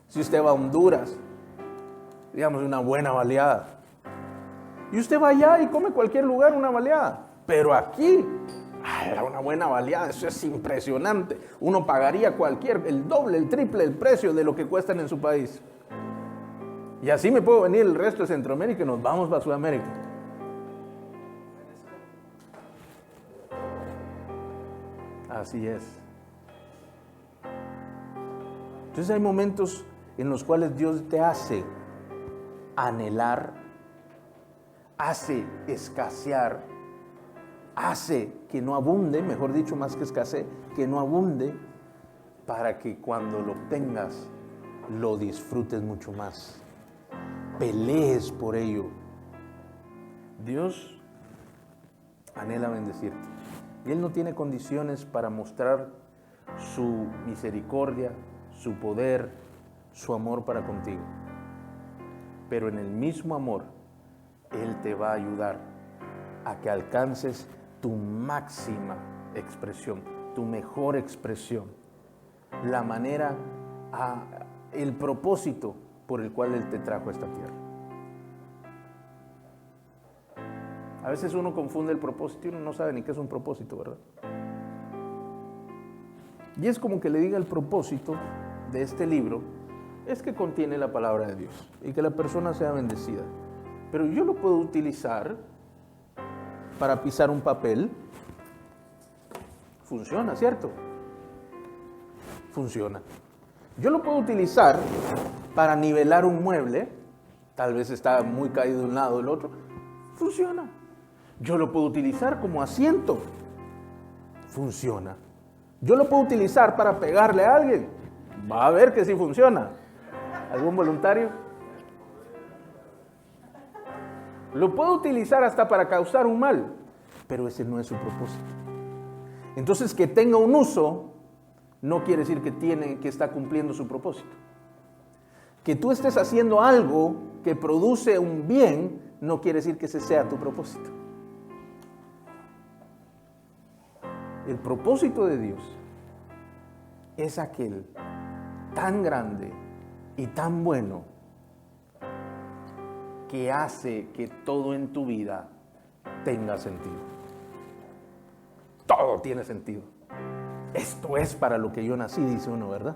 Si usted va a Honduras, digamos una buena baleada. Y usted va allá y come cualquier lugar una baleada. Pero aquí, una buena baleada, eso es impresionante. Uno pagaría el doble, el triple, el precio de lo que cuestan en su país. Y así me puedo venir el resto de Centroamérica y nos vamos para Sudamérica. Así es. Entonces hay momentos en los cuales Dios te hace anhelar, hace escasear, hace que no abunde, mejor dicho, más que escasee, que no abunde, para que cuando lo obtengas, lo disfrutes mucho más. Pelees por ello. Dios anhela bendecirte. Y Él no tiene condiciones para mostrar su misericordia, su poder, su amor para contigo. Pero en el mismo amor, Él te va a ayudar a que alcances tu máxima expresión, tu mejor expresión, la manera, el propósito por el cual Él te trajo a esta tierra. A veces uno confunde el propósito y uno no sabe ni qué es un propósito, ¿verdad? Y es como que le diga el propósito de este libro, es que contiene la palabra de Dios y que la persona sea bendecida. Pero yo lo puedo utilizar para pisar un papel. Funciona, ¿cierto? Funciona. Yo lo puedo utilizar para nivelar un mueble, tal vez está muy caído de un lado o del otro. Funciona. Yo lo puedo utilizar como asiento. Funciona. Yo lo puedo utilizar para pegarle a alguien. Va a ver que sí funciona. ¿Algún voluntario? Lo puedo utilizar hasta para causar un mal, pero ese no es su propósito. Entonces, que tenga un uso no quiere decir que está cumpliendo su propósito. Que tú estés haciendo algo que produce un bien no quiere decir que ese sea tu propósito. El propósito de Dios es aquel tan grande y tan bueno que hace que todo en tu vida tenga sentido. Todo tiene sentido. esto es para lo que yo nací, dice uno, ¿verdad?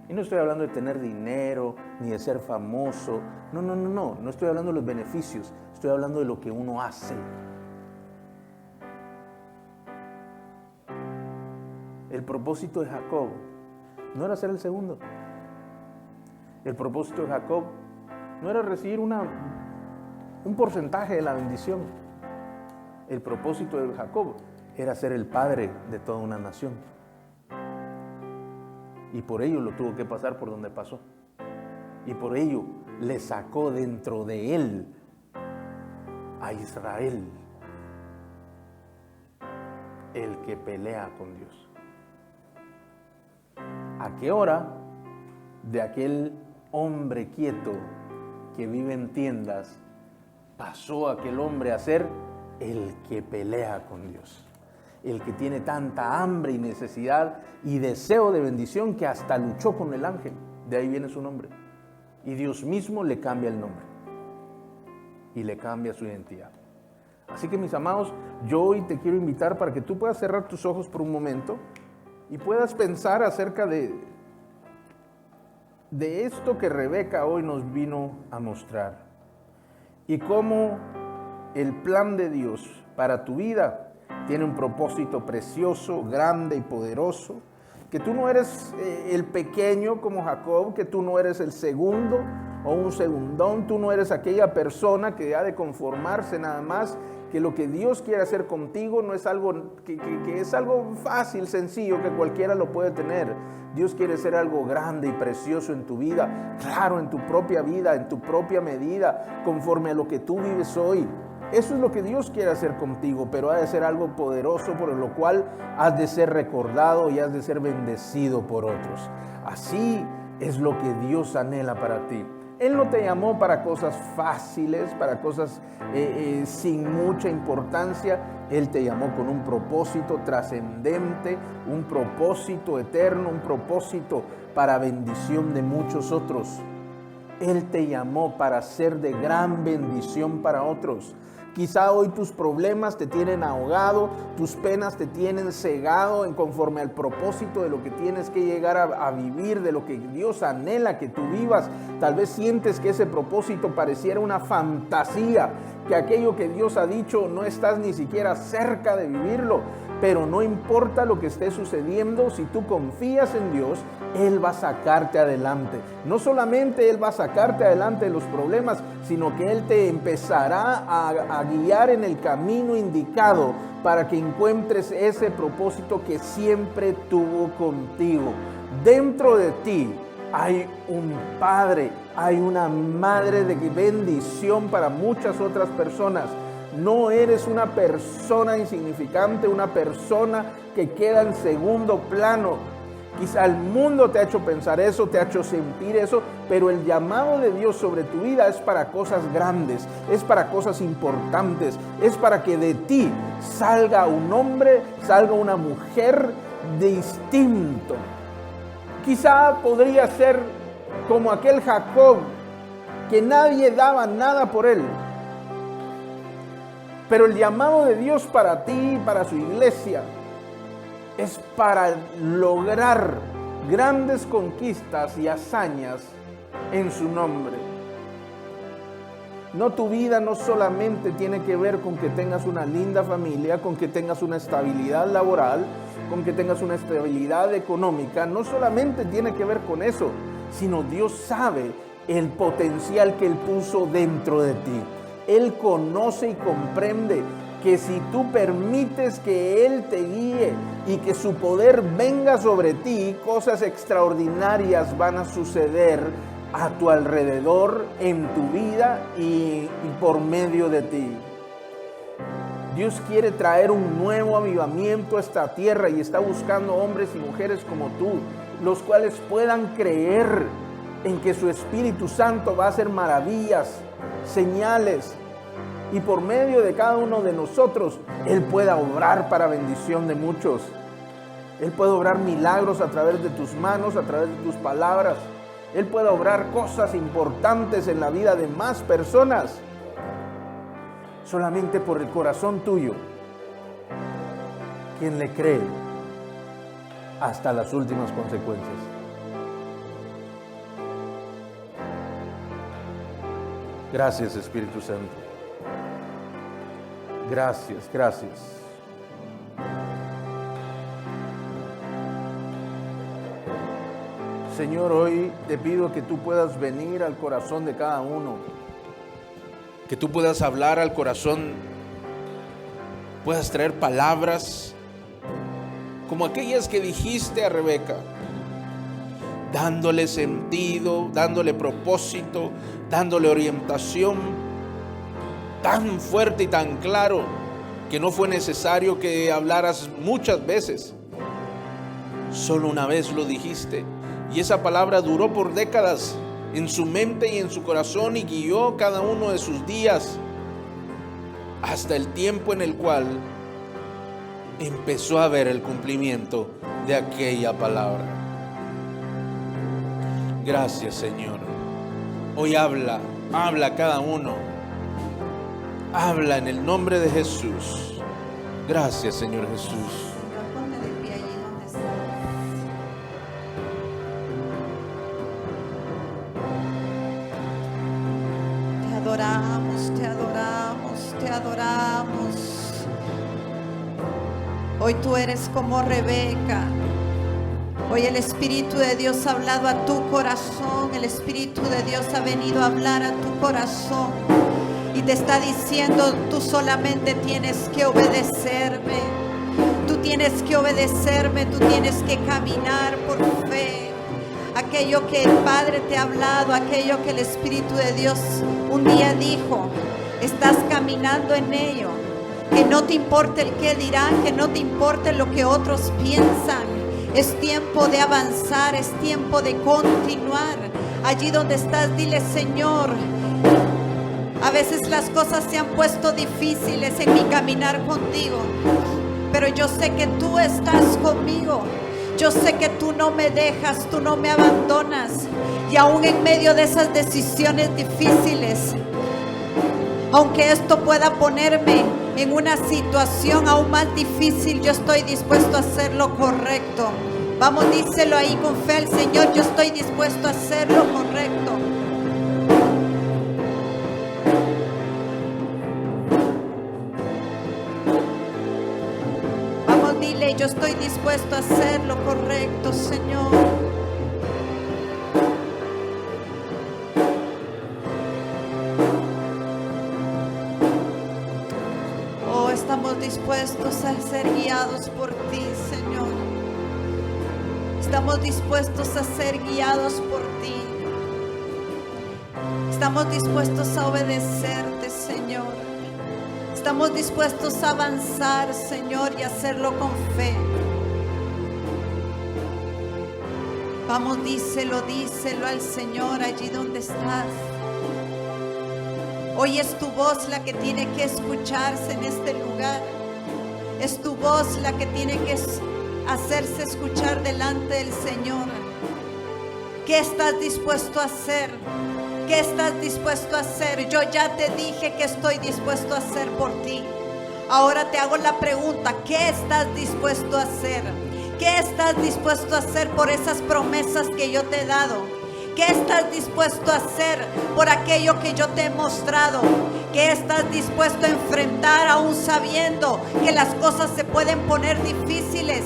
Y no estoy hablando de tener dinero, ni de ser famoso. No estoy hablando de los beneficios. Estoy hablando de lo que uno hace. El propósito de Jacob no era ser el segundo. El propósito de Jacob no era recibir un porcentaje de la bendición. El propósito de Jacob era ser el padre de toda una nación. Y por ello lo tuvo que pasar por donde pasó. Y por ello le sacó dentro de él a Israel, el que pelea con Dios. ¿A qué hora? De aquel hombre quieto que vive en tiendas, pasó aquel hombre a ser el que pelea con Dios. El que tiene tanta hambre y necesidad y deseo de bendición que hasta luchó con el ángel. De ahí viene su nombre. Y Dios mismo le cambia el nombre. Y le cambia su identidad. Así que, mis amados, yo hoy te quiero invitar para que tú puedas cerrar tus ojos por un momento y puedas pensar acerca de esto que Rebeca hoy nos vino a mostrar. Y cómo el plan de Dios para tu vida tiene un propósito precioso, grande y poderoso, que tú no eres el pequeño como Jacob, que tú no eres el segundo o un segundón, tú no eres aquella persona que ha de conformarse nada más, que lo que Dios quiere hacer contigo no es algo que es algo fácil, sencillo, que cualquiera lo puede tener. Dios quiere hacer algo grande y precioso en tu vida, claro, en tu propia vida, en tu propia medida, conforme a lo que tú vives hoy. Eso es lo que Dios quiere hacer contigo, pero ha de ser algo poderoso por lo cual has de ser recordado y has de ser bendecido por otros. Así es lo que Dios anhela para ti. Él no te llamó para cosas fáciles, para cosas sin mucha importancia. Él te llamó con un propósito trascendente, un propósito eterno, un propósito para bendición de muchos otros. Él te llamó para ser de gran bendición para otros. Quizá hoy tus problemas te tienen ahogado, tus penas te tienen cegado en conforme al propósito de lo que tienes que llegar a vivir, de lo que Dios anhela que tú vivas. Tal vez sientes que ese propósito pareciera una fantasía, que aquello que Dios ha dicho no estás ni siquiera cerca de vivirlo. Pero no importa lo que esté sucediendo, si tú confías en Dios, Él va a sacarte adelante. No solamente Él va a sacarte adelante de los problemas, sino que Él te empezará a guiar en el camino indicado para que encuentres ese propósito que siempre tuvo contigo. Dentro de ti hay un padre, hay una madre de bendición para muchas otras personas. No eres una persona insignificante, una persona que queda en segundo plano. Quizá el mundo te ha hecho pensar eso, te ha hecho sentir eso, pero el llamado de Dios sobre tu vida es para cosas grandes, es para cosas importantes, es para que de ti salga un hombre, salga una mujer distinto. Quizá podría ser como aquel Jacob, que nadie daba nada por él. Pero el llamado de Dios para ti, para su iglesia, es para lograr grandes conquistas y hazañas en su nombre. No, tu vida no solamente tiene que ver con que tengas una linda familia, con que tengas una estabilidad laboral, con que tengas una estabilidad económica. No solamente tiene que ver con eso, sino Dios sabe el potencial que Él puso dentro de ti. Él conoce y comprende que si tú permites que Él te guíe y que su poder venga sobre ti, cosas extraordinarias van a suceder a tu alrededor, en tu vida y por medio de ti. Dios quiere traer un nuevo avivamiento a esta tierra y está buscando hombres y mujeres como tú, los cuales puedan creer en que su Espíritu Santo va a hacer maravillas, señales, y por medio de cada uno de nosotros Él pueda obrar para bendición de muchos. Él puede obrar milagros a través de tus manos, a través de tus palabras. Él puede obrar cosas importantes en la vida de más personas, solamente por el corazón tuyo quien le cree hasta las últimas consecuencias. Gracias, Espíritu Santo. Gracias, gracias. Señor, hoy te pido que tú puedas venir al corazón de cada uno, que tú puedas hablar al corazón, puedas traer palabras como aquellas que dijiste a Rebeca, dándole sentido, dándole propósito, dándole orientación tan fuerte y tan claro que no fue necesario que hablaras muchas veces. Solo una vez lo dijiste y esa palabra duró por décadas en su mente y en su corazón y guió cada uno de sus días hasta el tiempo en el cual empezó a ver el cumplimiento de aquella palabra. Gracias, Señor. Hoy habla a cada uno. Habla en el nombre de Jesús. Gracias, Señor Jesús. Señor, ponte de pie allí donde estás. Te adoramos, te adoramos, te adoramos. Hoy tú eres como Rebeca. Hoy el Espíritu de Dios ha hablado a tu corazón. El Espíritu de Dios ha venido a hablar a tu corazón. Y te está diciendo, tú solamente tienes que obedecerme. Tú tienes que obedecerme, tú tienes que caminar por fe. Aquello que el Padre te ha hablado, aquello que el Espíritu de Dios un día dijo, estás caminando en ello. Que no te importe el qué dirán, que no te importe lo que otros piensan. Es tiempo de avanzar, es tiempo de continuar. Allí donde estás, dile, Señor, a veces las cosas se han puesto difíciles en mi caminar contigo, pero yo sé que tú estás conmigo. Yo sé que tú no me dejas, tú no me abandonas. Y aún en medio de esas decisiones difíciles, aunque esto pueda ponerme en una situación aún más difícil, yo estoy dispuesto a hacer lo correcto. Vamos, díselo ahí con fe al Señor, yo estoy dispuesto a hacer lo correcto. Vamos, dile, yo estoy dispuesto a hacer lo correcto, Señor. Estamos dispuestos a ser guiados por ti, Señor. Estamos dispuestos a ser guiados por ti. Estamos dispuestos a obedecerte, Señor. Estamos dispuestos a avanzar, Señor, y hacerlo con fe. Vamos, díselo al Señor allí donde estás. Hoy es tu voz la que tiene que escucharse en este lugar. Es tu voz la que tiene que hacerse escuchar delante del Señor. ¿Qué estás dispuesto a hacer? ¿Qué estás dispuesto a hacer? Yo ya te dije que estoy dispuesto a hacer por ti. Ahora te hago la pregunta, ¿qué estás dispuesto a hacer? ¿Qué estás dispuesto a hacer por esas promesas que yo te he dado? ¿Qué estás dispuesto a hacer por aquello que yo te he mostrado? ¿Qué estás dispuesto a enfrentar aún sabiendo que las cosas se pueden poner difíciles?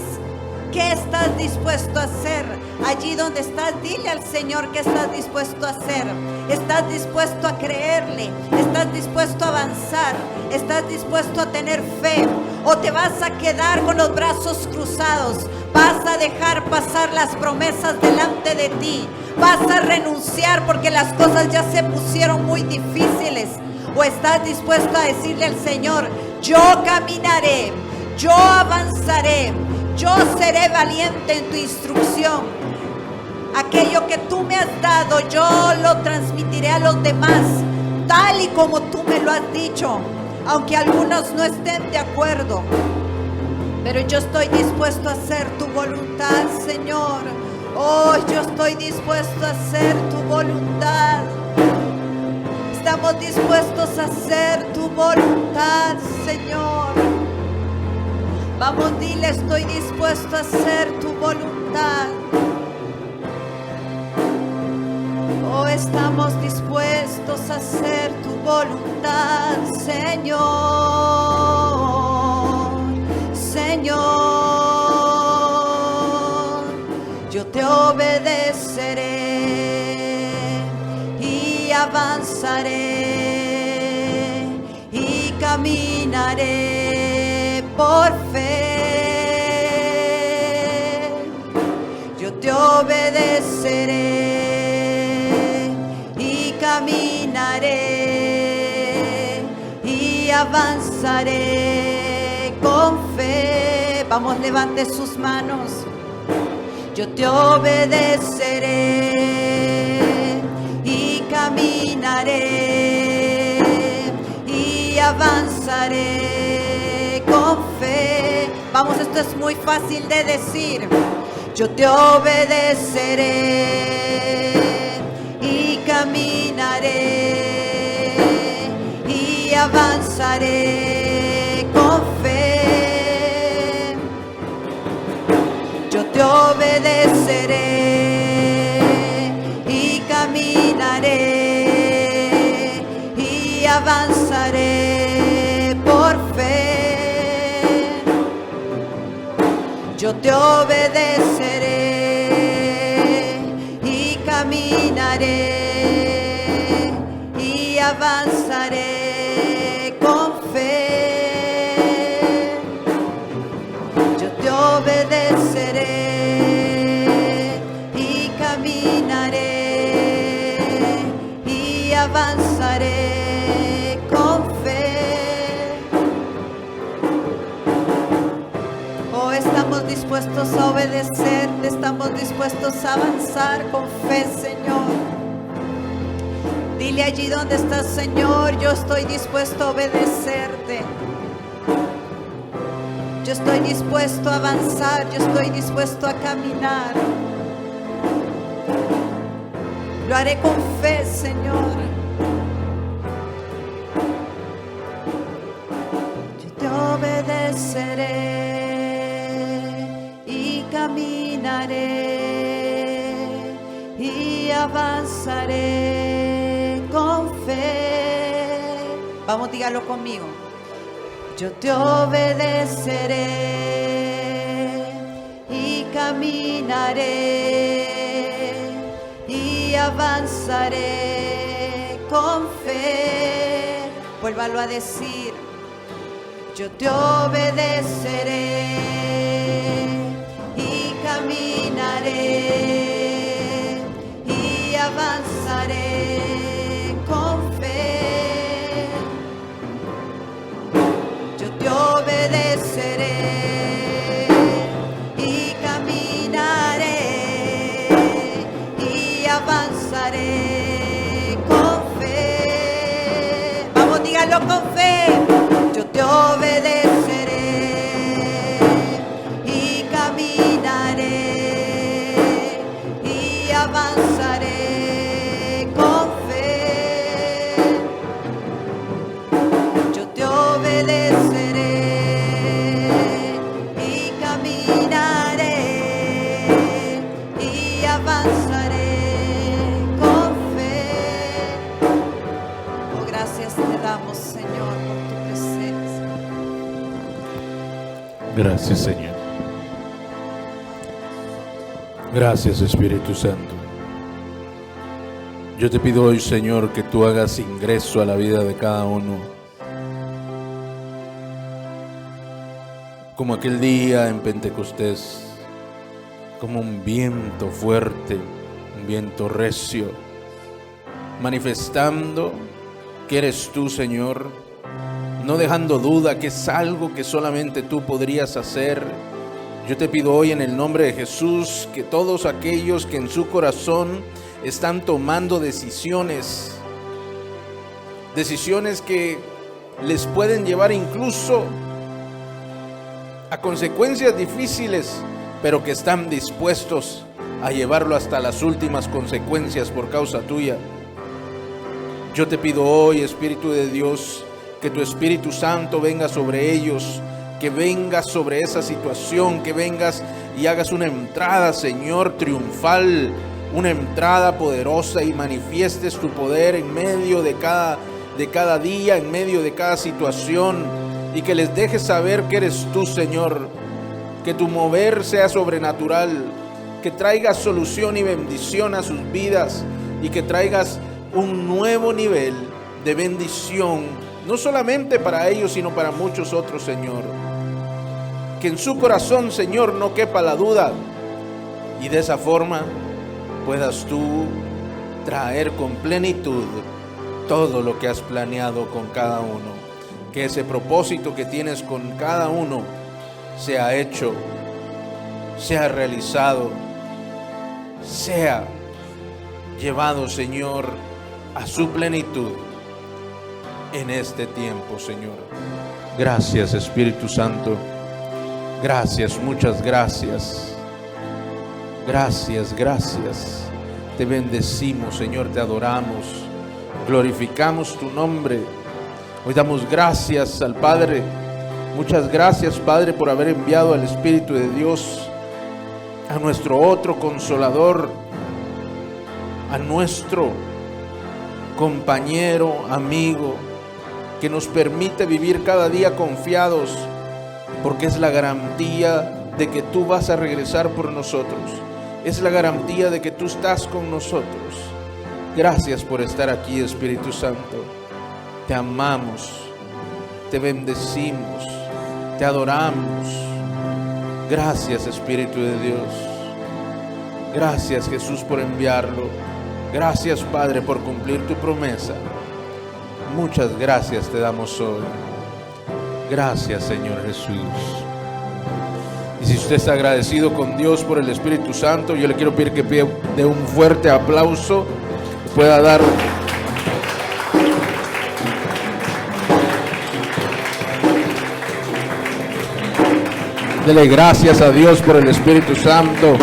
¿Qué estás dispuesto a hacer? Allí donde estás, dile al Señor qué estás dispuesto a hacer. ¿Estás dispuesto a creerle? ¿Estás dispuesto a avanzar? ¿Estás dispuesto a tener fe? ¿O te vas a quedar con los brazos cruzados? ¿Vas a dejar pasar las promesas delante de ti? ¿Vas a renunciar porque las cosas ya se pusieron muy difíciles? ¿O estás dispuesto a decirle al Señor, yo caminaré, yo avanzaré, yo seré valiente en tu instrucción? Aquello que tú me has dado, yo lo transmitiré a los demás, tal y como tú me lo has dicho, aunque algunos no estén de acuerdo. Pero yo estoy dispuesto a hacer tu voluntad, Señor. Oh, yo estoy dispuesto a hacer tu voluntad. Estamos dispuestos a hacer tu voluntad, Señor. Vamos, dile, estoy dispuesto a hacer tu voluntad. Oh, estamos dispuestos a hacer tu voluntad, Señor, Señor. Yo te obedeceré y avanzaré y caminaré por fe. Yo te obedeceré y caminaré y avanzaré con fe. Vamos, levante sus manos. Yo te obedeceré y caminaré y avanzaré con fe. Vamos, esto es muy fácil de decir. Yo te obedeceré y caminaré y avanzaré con fe. Yo te obedeceré y caminaré y avanzaré por fe. Yo te obedeceré y caminaré y avanzaré con fe. Yo te obedeceré y caminaré y avanzaré con fe. Oh, estamos dispuestos a obedecerte, estamos dispuestos a avanzar con fe, Señor. Dile allí donde estás, Señor, yo estoy dispuesto a obedecerte. Yo estoy dispuesto a avanzar, yo estoy dispuesto a caminar. Lo haré con fe, Señor. Yo te obedeceré y caminaré y avanzaré con fe. Vamos, dígalo conmigo. Yo te obedeceré y caminaré y avanzaré con fe. Vuélvalo a decir. Yo te obedeceré y caminaré y avanzaré con fe. Yo te obedeceré y caminaré y avanzaré con fe. Vamos, díganlo con fe. Yo te obedeceré y caminaré y avanzaré con fe. Yo te obedeceré y caminaré y avanzaré con fe. Oh, gracias te damos, Señor, por tu presencia. Gracias, Señor. Gracias, Espíritu Santo. Yo te pido hoy, Señor, que tú hagas ingreso a la vida de cada uno. Como aquel día en Pentecostés, como un viento fuerte, un viento recio, manifestando que eres tú, Señor, no dejando duda que es algo que solamente tú podrías hacer. Yo te pido hoy en el nombre de Jesús que todos aquellos que en su corazón están tomando decisiones que les pueden llevar incluso a consecuencias difíciles, pero que están dispuestos a llevarlo hasta las últimas consecuencias por causa tuya. Yo te pido hoy, Espíritu de Dios, que tu Espíritu Santo venga sobre ellos que vengas sobre esa situación, que vengas y hagas una entrada, Señor, triunfal, una entrada poderosa y manifiestes tu poder en medio de cada día, en medio de cada situación, y que les dejes saber que eres tú, Señor, que tu mover sea sobrenatural, que traigas solución y bendición a sus vidas y que traigas un nuevo nivel de bendición, no solamente para ellos, sino para muchos otros, Señor. Que en su corazón, Señor, no quepa la duda y de esa forma puedas tú traer con plenitud todo lo que has planeado con cada uno. Que ese propósito que tienes con cada uno sea hecho, sea realizado, sea llevado, Señor, a su plenitud en este tiempo, Señor. Gracias, Espíritu Santo. Gracias, muchas gracias. Gracias, gracias. Te bendecimos, Señor, te adoramos. Glorificamos tu nombre. Hoy damos gracias al Padre. Muchas gracias, Padre, por haber enviado al Espíritu de Dios, a nuestro otro Consolador, a nuestro compañero, amigo, que nos permite vivir cada día confiados, porque es la garantía de que tú vas a regresar por nosotros. Es la garantía de que tú estás con nosotros. Gracias por estar aquí, Espíritu Santo. Te amamos, te bendecimos, te adoramos. Gracias, Espíritu de Dios. Gracias, Jesús, por enviarlo. Gracias, Padre, por cumplir tu promesa. Muchas gracias te damos hoy. Gracias, Señor Jesús. Y si usted está agradecido con Dios por el Espíritu Santo, yo le quiero pedir que dé un fuerte aplauso, que pueda dar. Dele gracias a Dios por el Espíritu Santo.